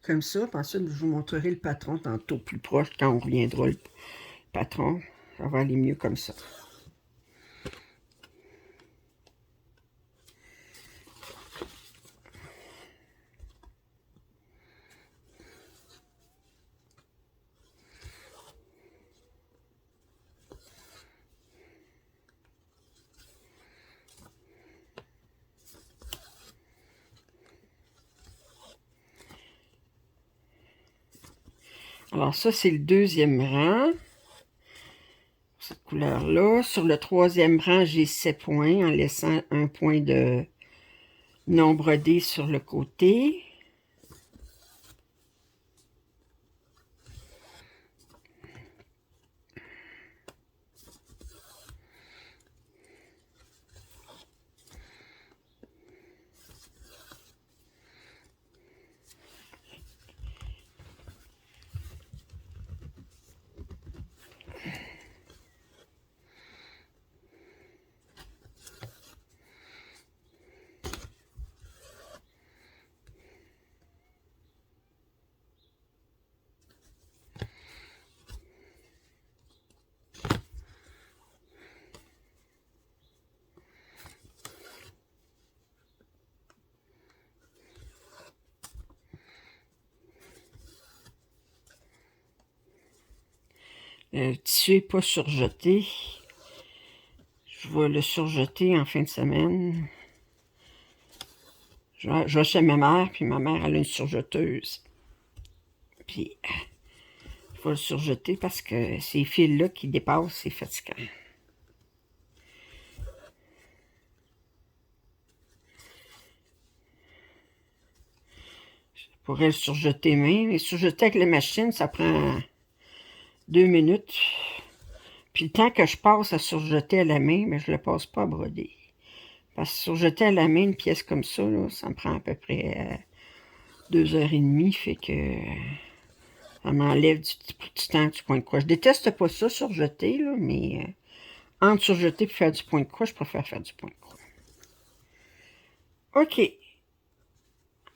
Comme ça, puis ensuite, je vous montrerai le patron tantôt plus proche quand on reviendra le patron. Ça va aller mieux comme ça. Alors ça, c'est le deuxième rang. Cette couleur-là. Sur le troisième rang, j'ai 7 points en laissant un point de non brodé sur le côté. Le tissu n'est pas surjeté. Je vais le surjeter en fin de semaine. Je vais chez ma mère, puis ma mère, elle a une surjeteuse. Puis, il faut le surjeter parce que ces fils-là qui dépassent, c'est fatigant. Je pourrais le surjeter main, mais surjeter avec la machine, ça prend 2 minutes. Puis le temps que je passe à surjeter à la main, mais je ne le passe pas à broder. Parce que surjeter à la main une pièce comme ça, là, ça me prend à peu près 2h30, fait que ça m'enlève du temps du point de croix. Je déteste pas ça, surjeter, là, mais entre surjeter et faire du point de croix, je préfère faire du point de croix. OK.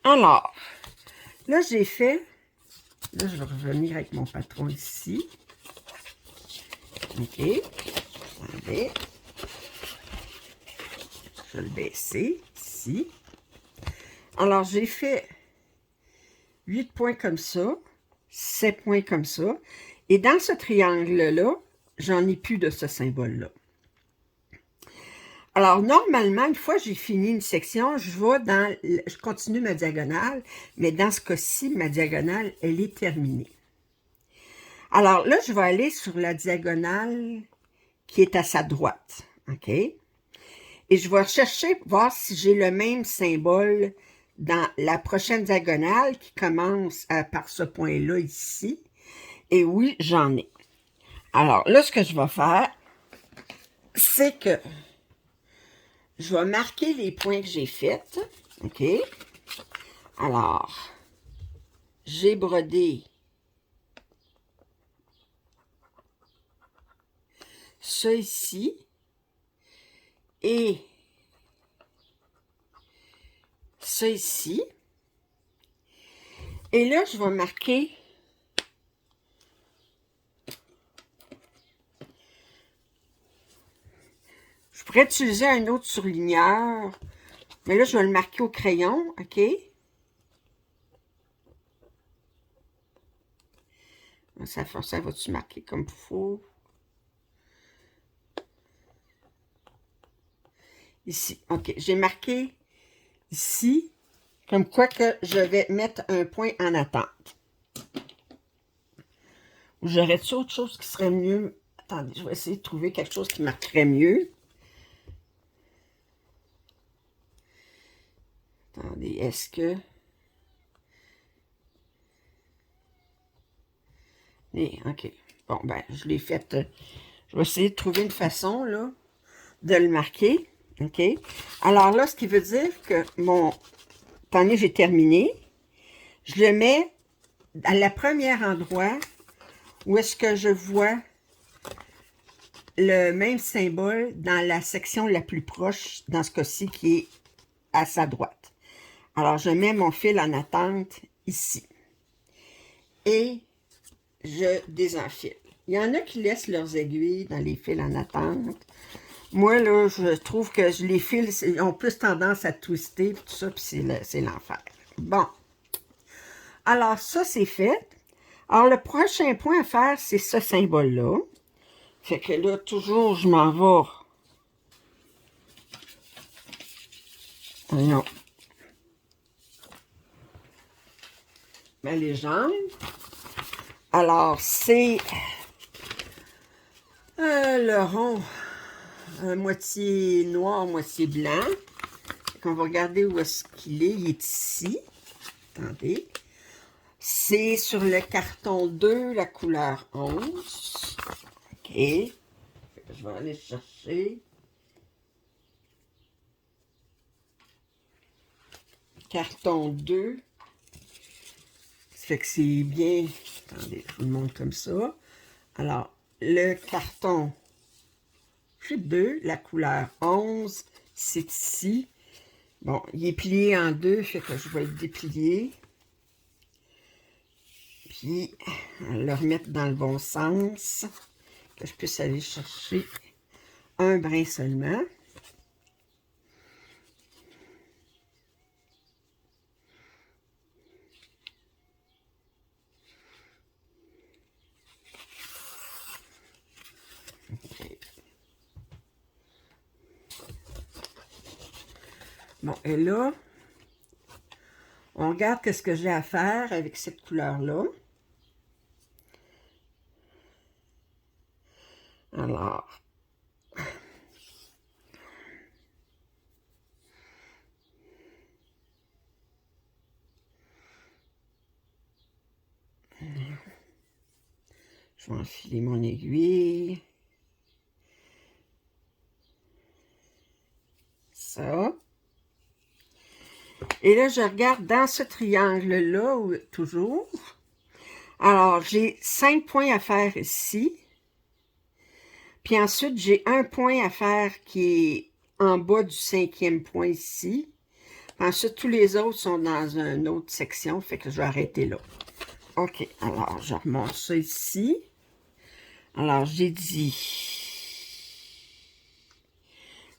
Alors, là, j'ai fait... Là, je vais revenir avec mon patron ici. OK. Attendez. Je vais le baisser ici. Alors, j'ai fait 8 points comme ça, 7 points comme ça. Et dans ce triangle-là, j'en ai plus de ce symbole-là. Alors, normalement, une fois que j'ai fini une section, je continue ma diagonale, mais dans ce cas-ci, ma diagonale, elle est terminée. Alors là, je vais aller sur la diagonale qui est à sa droite, OK? Et je vais chercher, voir si j'ai le même symbole dans la prochaine diagonale qui commence par ce point-là ici. Et oui, j'en ai. Alors là, ce que je vais faire, c'est que je vais marquer les points que j'ai faits. OK? Alors, j'ai brodé ça ici et ça ici. Et là, je vais marquer je pourrais utiliser un autre surligneur, mais là, je vais le marquer au crayon, OK? Ça va-tu marquer comme il faut? Ici, OK. J'ai marqué ici, comme quoi que je vais mettre un point en attente. J'aurais-tu autre chose qui serait mieux? Attendez, je vais essayer de trouver quelque chose qui marquerait mieux. Attendez, est-ce que... OK. Bon, ben, je l'ai fait. Je vais essayer de trouver une façon, là, de le marquer. OK? Alors là, ce qui veut dire que mon... Attendez, j'ai terminé. Je le mets à la première endroit où est-ce que je vois le même symbole dans la section la plus proche, dans ce cas-ci, qui est à sa droite. Alors, je mets mon fil en attente ici. Et je désenfile. Il y en a qui laissent leurs aiguilles dans les fils en attente. Moi, là, je trouve que les fils ont plus tendance à twister, puis tout ça, puis c'est l'enfer. Bon. Alors, ça, c'est fait. Alors, le prochain point à faire, c'est ce symbole-là. Fait que là, toujours, je m'en vais. Voyons. Ma légende. Alors, c'est le rond, moitié noir, moitié blanc. On va regarder où est-ce qu'il est. Il est ici. Attendez. C'est sur le carton 2, la couleur 11. OK. Je vais aller chercher. Carton 2. Ça fait que c'est bien. Attendez, je vous le montre comme ça. Alors, le carton 2, la couleur 11, c'est ici. Bon, il est plié en deux, fait que je vais le déplier. Puis, le remettre dans le bon sens. Que je puisse aller chercher un brin seulement. Okay. Bon, et là, on regarde qu'est-ce que j'ai à faire avec cette couleur-là. Alors, je vais enfiler mon aiguille. Ça. Et là, je regarde dans ce triangle-là, toujours. Alors, j'ai 5 points à faire ici. Puis ensuite, j'ai un point à faire qui est en bas du 5e point ici. Ensuite, tous les autres sont dans une autre section, fait que je vais arrêter là. OK, alors, je remonte ça ici. Alors, j'ai dit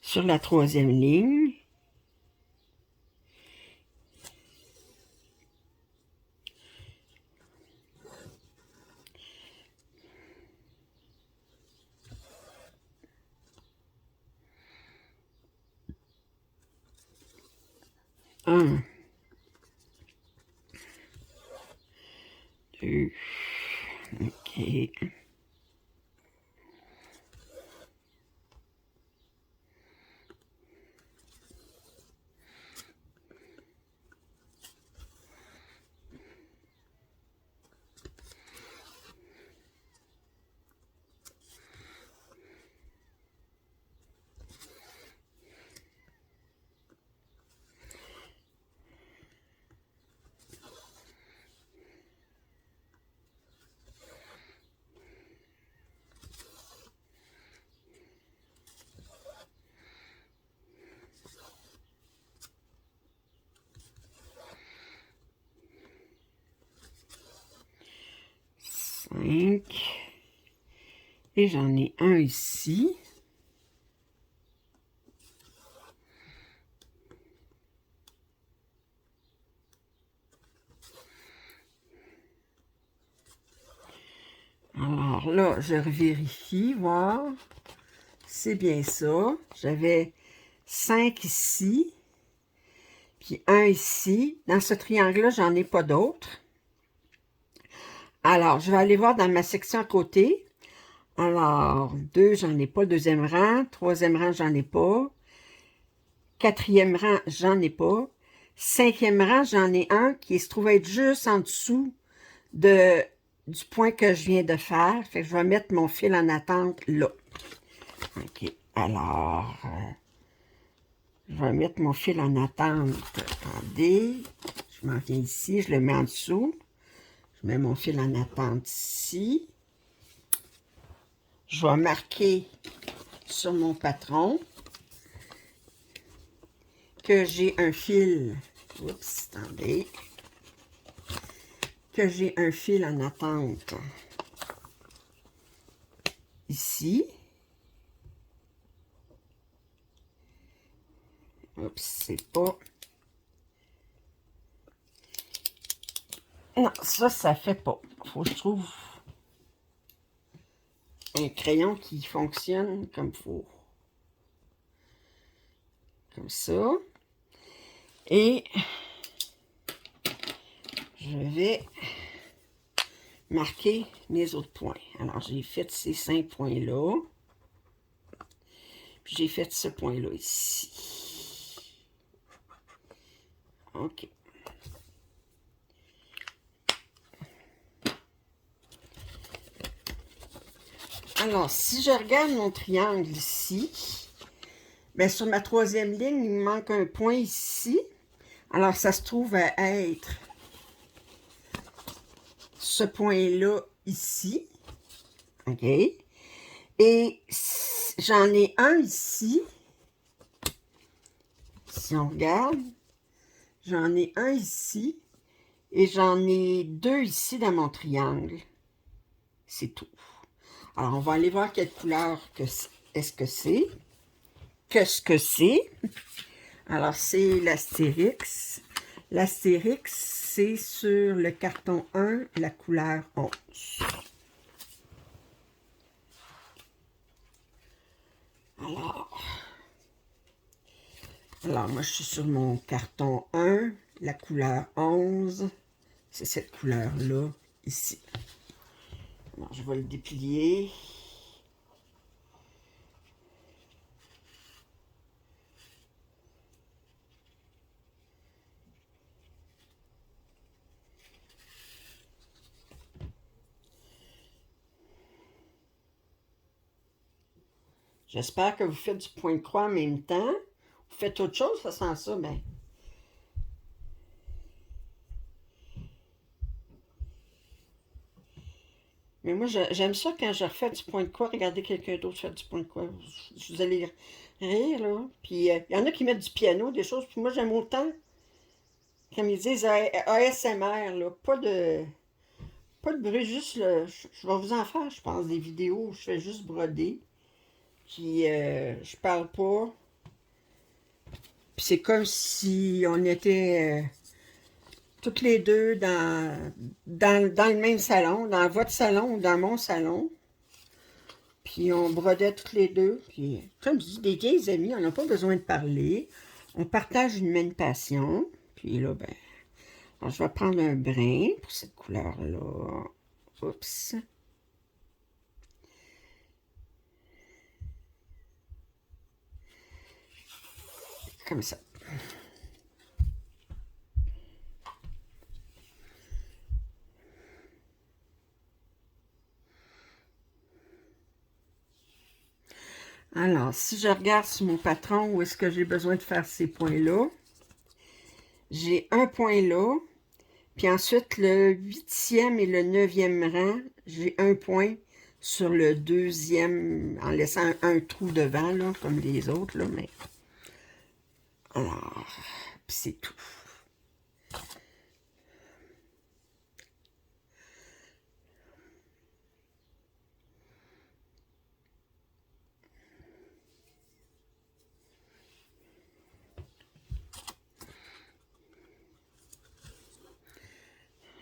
sur la 3e ligne. Un, deux, OK. Et j'en ai un ici. Alors là, je vérifie, voir. C'est bien ça. J'avais 5 ici. Puis un ici. Dans ce triangle-là, j'en ai pas d'autres. Alors, je vais aller voir dans ma section à côté. Alors, 2, j'en ai pas. 2e rang. 3e rang, j'en ai pas. 4e rang, j'en ai pas. 5e rang, j'en ai un qui se trouve être juste en dessous du point que je viens de faire. Fait que je vais mettre mon fil en attente là. OK. Alors, je vais mettre mon fil en attente. Attendez. Je m'en viens ici. Je le mets en dessous. Je mets mon fil en attente ici. Je vais marquer sur mon patron. que j'ai un fil. Oups, attendez. Que j'ai un fil en attente. Ici. Oups, c'est pas... Non, ça fait pas. Faut que je trouve un crayon qui fonctionne comme il faut. Comme ça. Et je vais marquer mes autres points. Alors, j'ai fait ces 5 points-là. Puis j'ai fait ce point-là ici. OK. Alors, si je regarde mon triangle ici, bien, sur ma 3e ligne, il me manque un point ici. Alors, ça se trouve à être ce point-là ici. OK. Et j'en ai un ici. Si on regarde, j'en ai un ici. Et j'en ai 2 ici dans mon triangle. C'est tout. Alors, on va aller voir quelle couleur est-ce que c'est. Qu'est-ce que c'est? Alors, c'est l'Astérix. L'Astérix, c'est sur le carton 1, la couleur 11. Alors, moi, je suis sur mon carton 1, la couleur 11. C'est cette couleur-là, ici. Alors, je vais le déplier. J'espère que vous faites du point de croix en même temps. Vous faites autre chose, ça sent ça, ben. Mais moi, j'aime ça quand je refais du point de croix, regarder quelqu'un d'autre faire du point de croix. Vous allez rire, là. Puis, il y en a qui mettent du piano, des choses. Puis moi, j'aime autant, comme ils disent, ASMR, là. Pas de bruit, juste, je vais vous en faire, je pense, des vidéos où je fais juste broder. Puis, je parle pas. Puis c'est comme si on était toutes les deux dans le même salon, dans votre salon ou dans mon salon. Puis on brodait toutes les deux. Puis, comme je dis, des vieilles amies, on n'a pas besoin de parler. On partage une même passion. Puis là, ben, alors je vais prendre un brin pour cette couleur-là. Oups. Comme ça. Alors, si je regarde sur mon patron, où est-ce que j'ai besoin de faire ces points-là? J'ai un point là, puis ensuite le 8e et le 9e rang, j'ai un point sur le 2e, en laissant un trou devant, là, comme les autres, là, mais... Alors, puis c'est tout.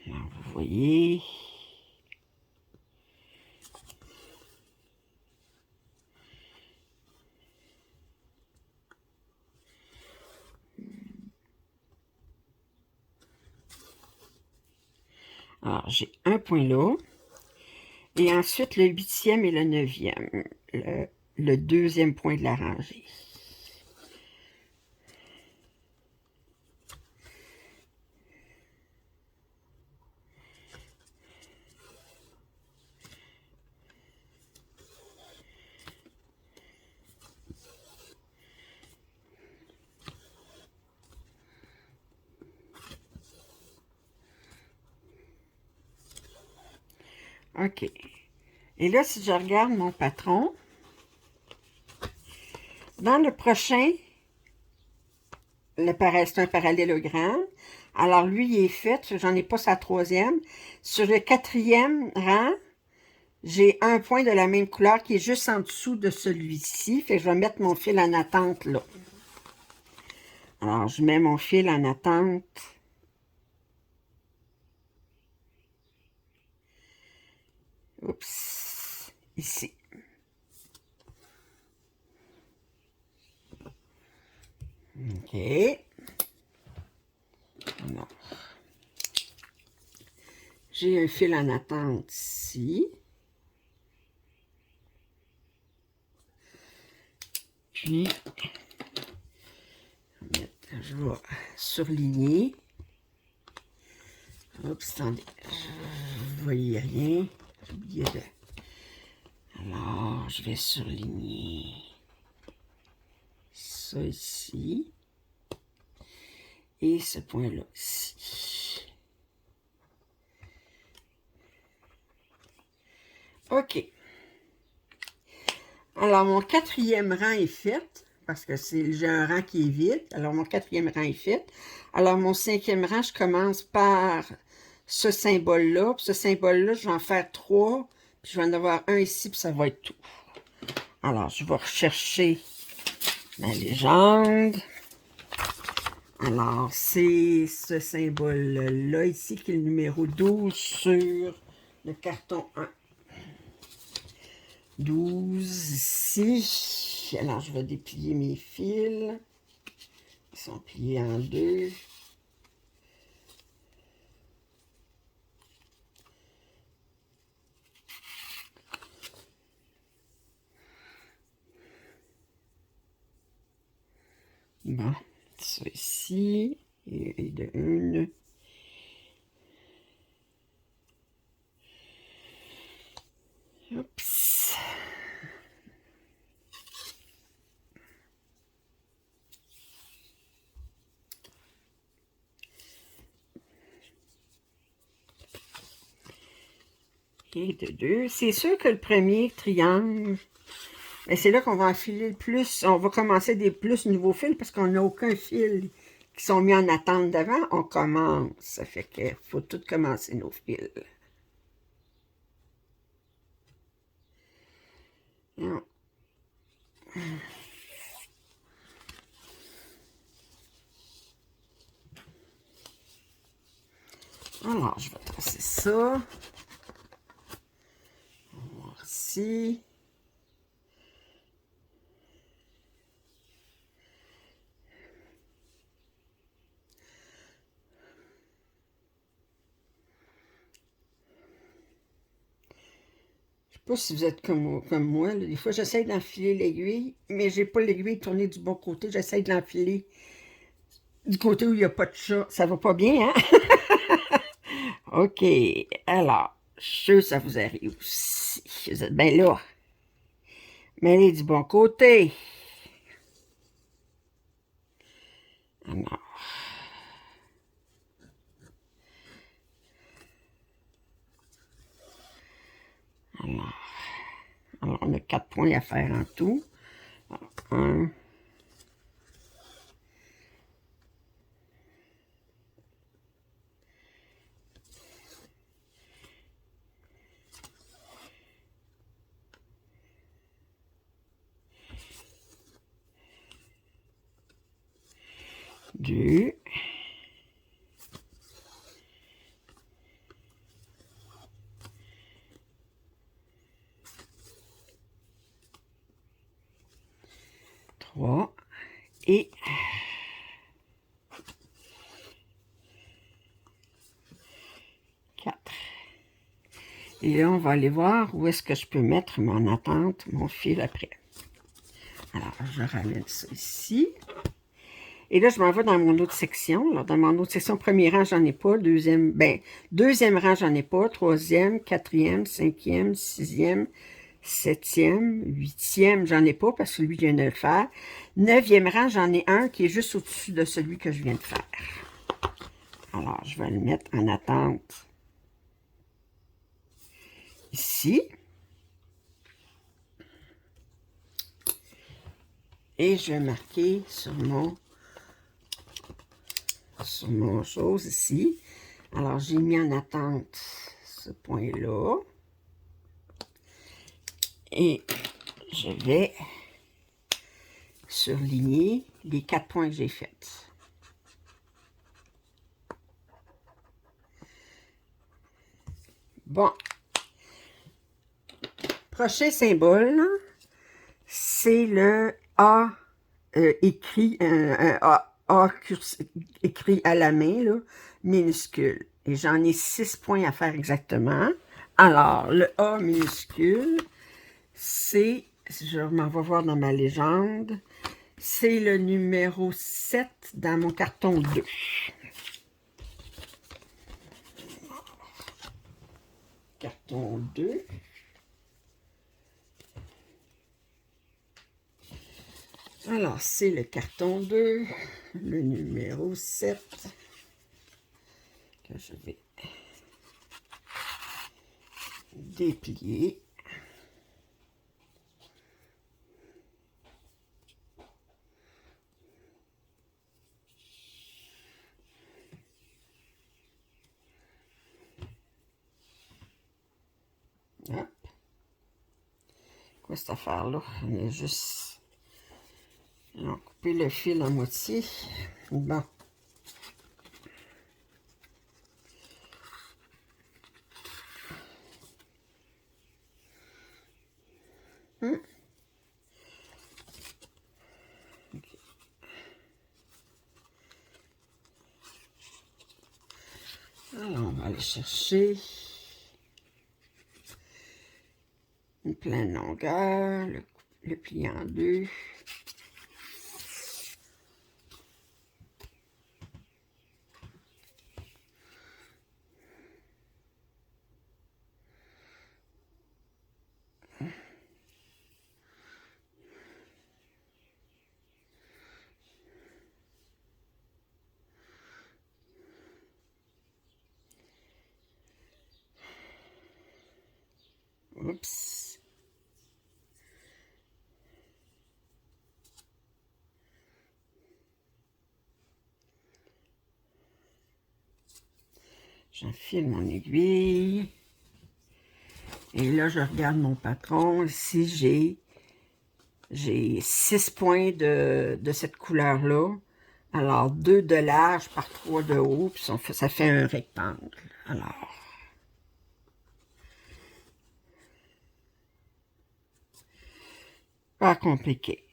Alors, vous voyez... Alors, j'ai un point là. Et ensuite, le 8e et le 9e. Le 2e point de la rangée. OK. Et là, si je regarde mon patron, dans le prochain, c'est un parallélogramme. Alors, lui, il est fait. J'en ai pas sa troisième. Sur le quatrième rang, j'ai un point de la même couleur qui est juste en dessous de celui-ci. Fait que je vais mettre mon fil en attente là. Alors, je mets mon fil en attente. Oups. Ici. OK. Non. J'ai un fil en attente ici. Puis, je vais surligner. Oups, attendez. Vous voyez rien. J'ai oublié de... Alors, je vais surligner ça ici. Et ce point-là ici. OK. Alors, mon quatrième rang est fait, parce que j'ai un rang qui est vide. Alors, mon quatrième rang est fait. Alors, mon cinquième rang, je commence par ce symbole-là. Puis ce symbole-là, je vais en faire 3. Puis je vais en avoir un ici, puis ça va être tout. Alors, je vais rechercher ma légende. Alors, c'est ce symbole-là ici, qui est le numéro 12 sur le carton 1. 12 ici. Alors, je vais déplier mes fils. Ils sont pliés en deux. Bon, ça ici. Et de une. Oups. Et de deux. C'est sûr que le premier triangle, c'est là qu'on va enfiler le plus. On va commencer des plus nouveaux fils parce qu'on n'a aucun fil qui sont mis en attente d'avant. On commence. Ça fait qu'il faut tout commencer nos fils. Non. Alors, je vais tracer ça. On va voir ici. Je sais pas si vous êtes comme moi. Là. Des fois, j'essaie d'enfiler l'aiguille, mais j'ai pas l'aiguille tournée du bon côté. J'essaie de l'enfiler du côté où il n'y a pas de chat. Ça va pas bien, hein? OK. Alors, je suis sûre que ça vous arrive aussi. Vous êtes bien là. Mais elle est du bon côté. Alors. Alors, on a 4 points à faire en tout. 1, 2, 3 et 4. Et là, on va aller voir où est-ce que je peux mettre mon attente, mon fil après. Alors, je ramène ça ici. Et là, je m'en vais dans mon autre section. Alors, dans mon autre section, premier rang, j'en ai pas. Deuxième rang, j'en ai pas. Troisième, quatrième, cinquième, sixième, septième, huitième, j'en ai pas parce que celui que je viens de le faire. Neuvième rang, j'en ai un qui est juste au-dessus de celui que je viens de faire. Alors, je vais le mettre en attente ici. Et je vais marquer sur mon sur mon chose ici. Alors, j'ai mis en attente ce point-là. Et je vais surligner les 4 points que j'ai faits. Bon. Prochain symbole, c'est le A écrit, un A écrit à la main, là, minuscule. Et j'en ai 6 points à faire exactement. Alors, le A minuscule, c'est, je m'en vais voir dans ma légende, c'est le numéro 7 dans mon carton 2. Carton 2. Alors, c'est le carton 2, le numéro 7, que je vais déplier. Hop. Quoi cette affaire-là? On est juste... On a coupé le fil à moitié. Bon. Okay. Alors, on va aller chercher une pleine longueur, le plier en deux. Oups. J'enfile mon aiguille. Et là, je regarde mon patron. Ici, j'ai 6 points de cette couleur-là. Alors, 2 de large par 3 de haut, puis ça fait un rectangle. Alors, pas compliqué.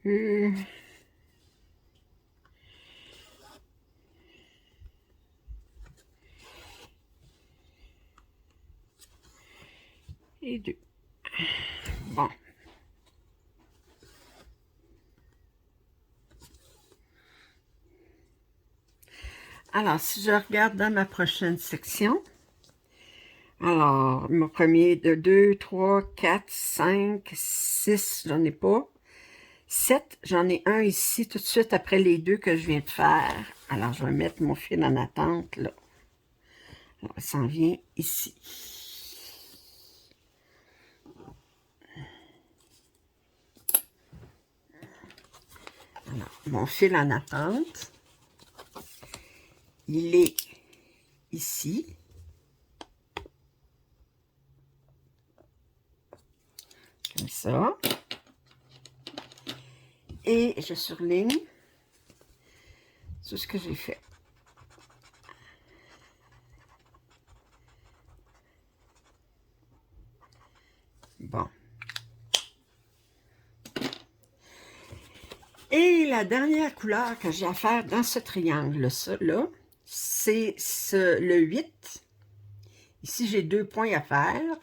Et 2. Bon. Alors, si je regarde dans ma prochaine section, alors, mon premier de 2, 3, 4, 5, 6, j'en ai pas. 7, j'en ai un ici tout de suite après les 2 que je viens de faire. Alors, je vais mettre mon fil en attente, là. Alors, il s'en vient ici. Alors, mon fil en attente, il est ici. Comme ça. Et je surligne tout ce que j'ai fait. Et la dernière couleur que j'ai à faire dans ce triangle, ça, là, c'est le 8. Ici, j'ai 2 points à faire.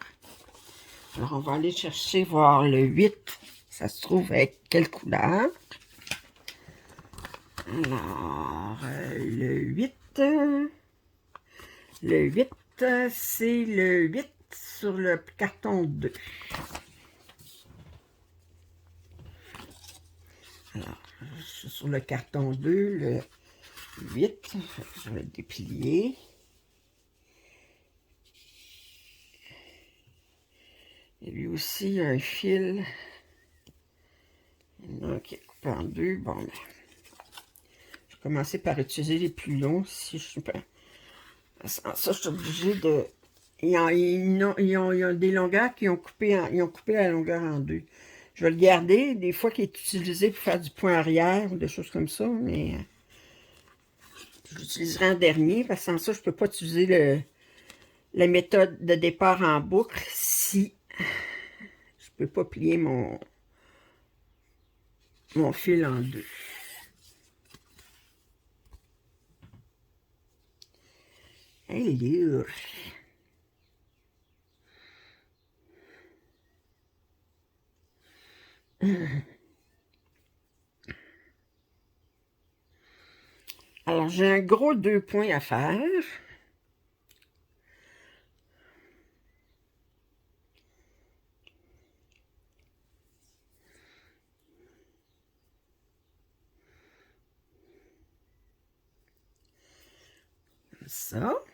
Alors, on va aller chercher, voir le 8. Ça se trouve avec quelle couleur? Alors, le 8. Le 8, c'est le 8 sur le carton 2. Alors, je suis sur le carton 2, le 8. Je vais le déplier. Et lui aussi, il y a un fil. Il y en a un qui est coupé en deux. Bon, ben, je vais commencer par utiliser les plus longs. Si je suis pas... Sans ça, je suis obligée de... Ils ont des longueurs qui ont coupé, ils ont coupé la longueur en deux. Je vais le garder, des fois qui est utilisé pour faire du point arrière ou des choses comme ça, mais je l'utiliserai en dernier, parce que sans ça, je ne peux pas utiliser la méthode de départ en boucle si je ne peux pas plier mon fil en deux. Allure. Alors, j'ai un gros 2 points à faire. Comme ça.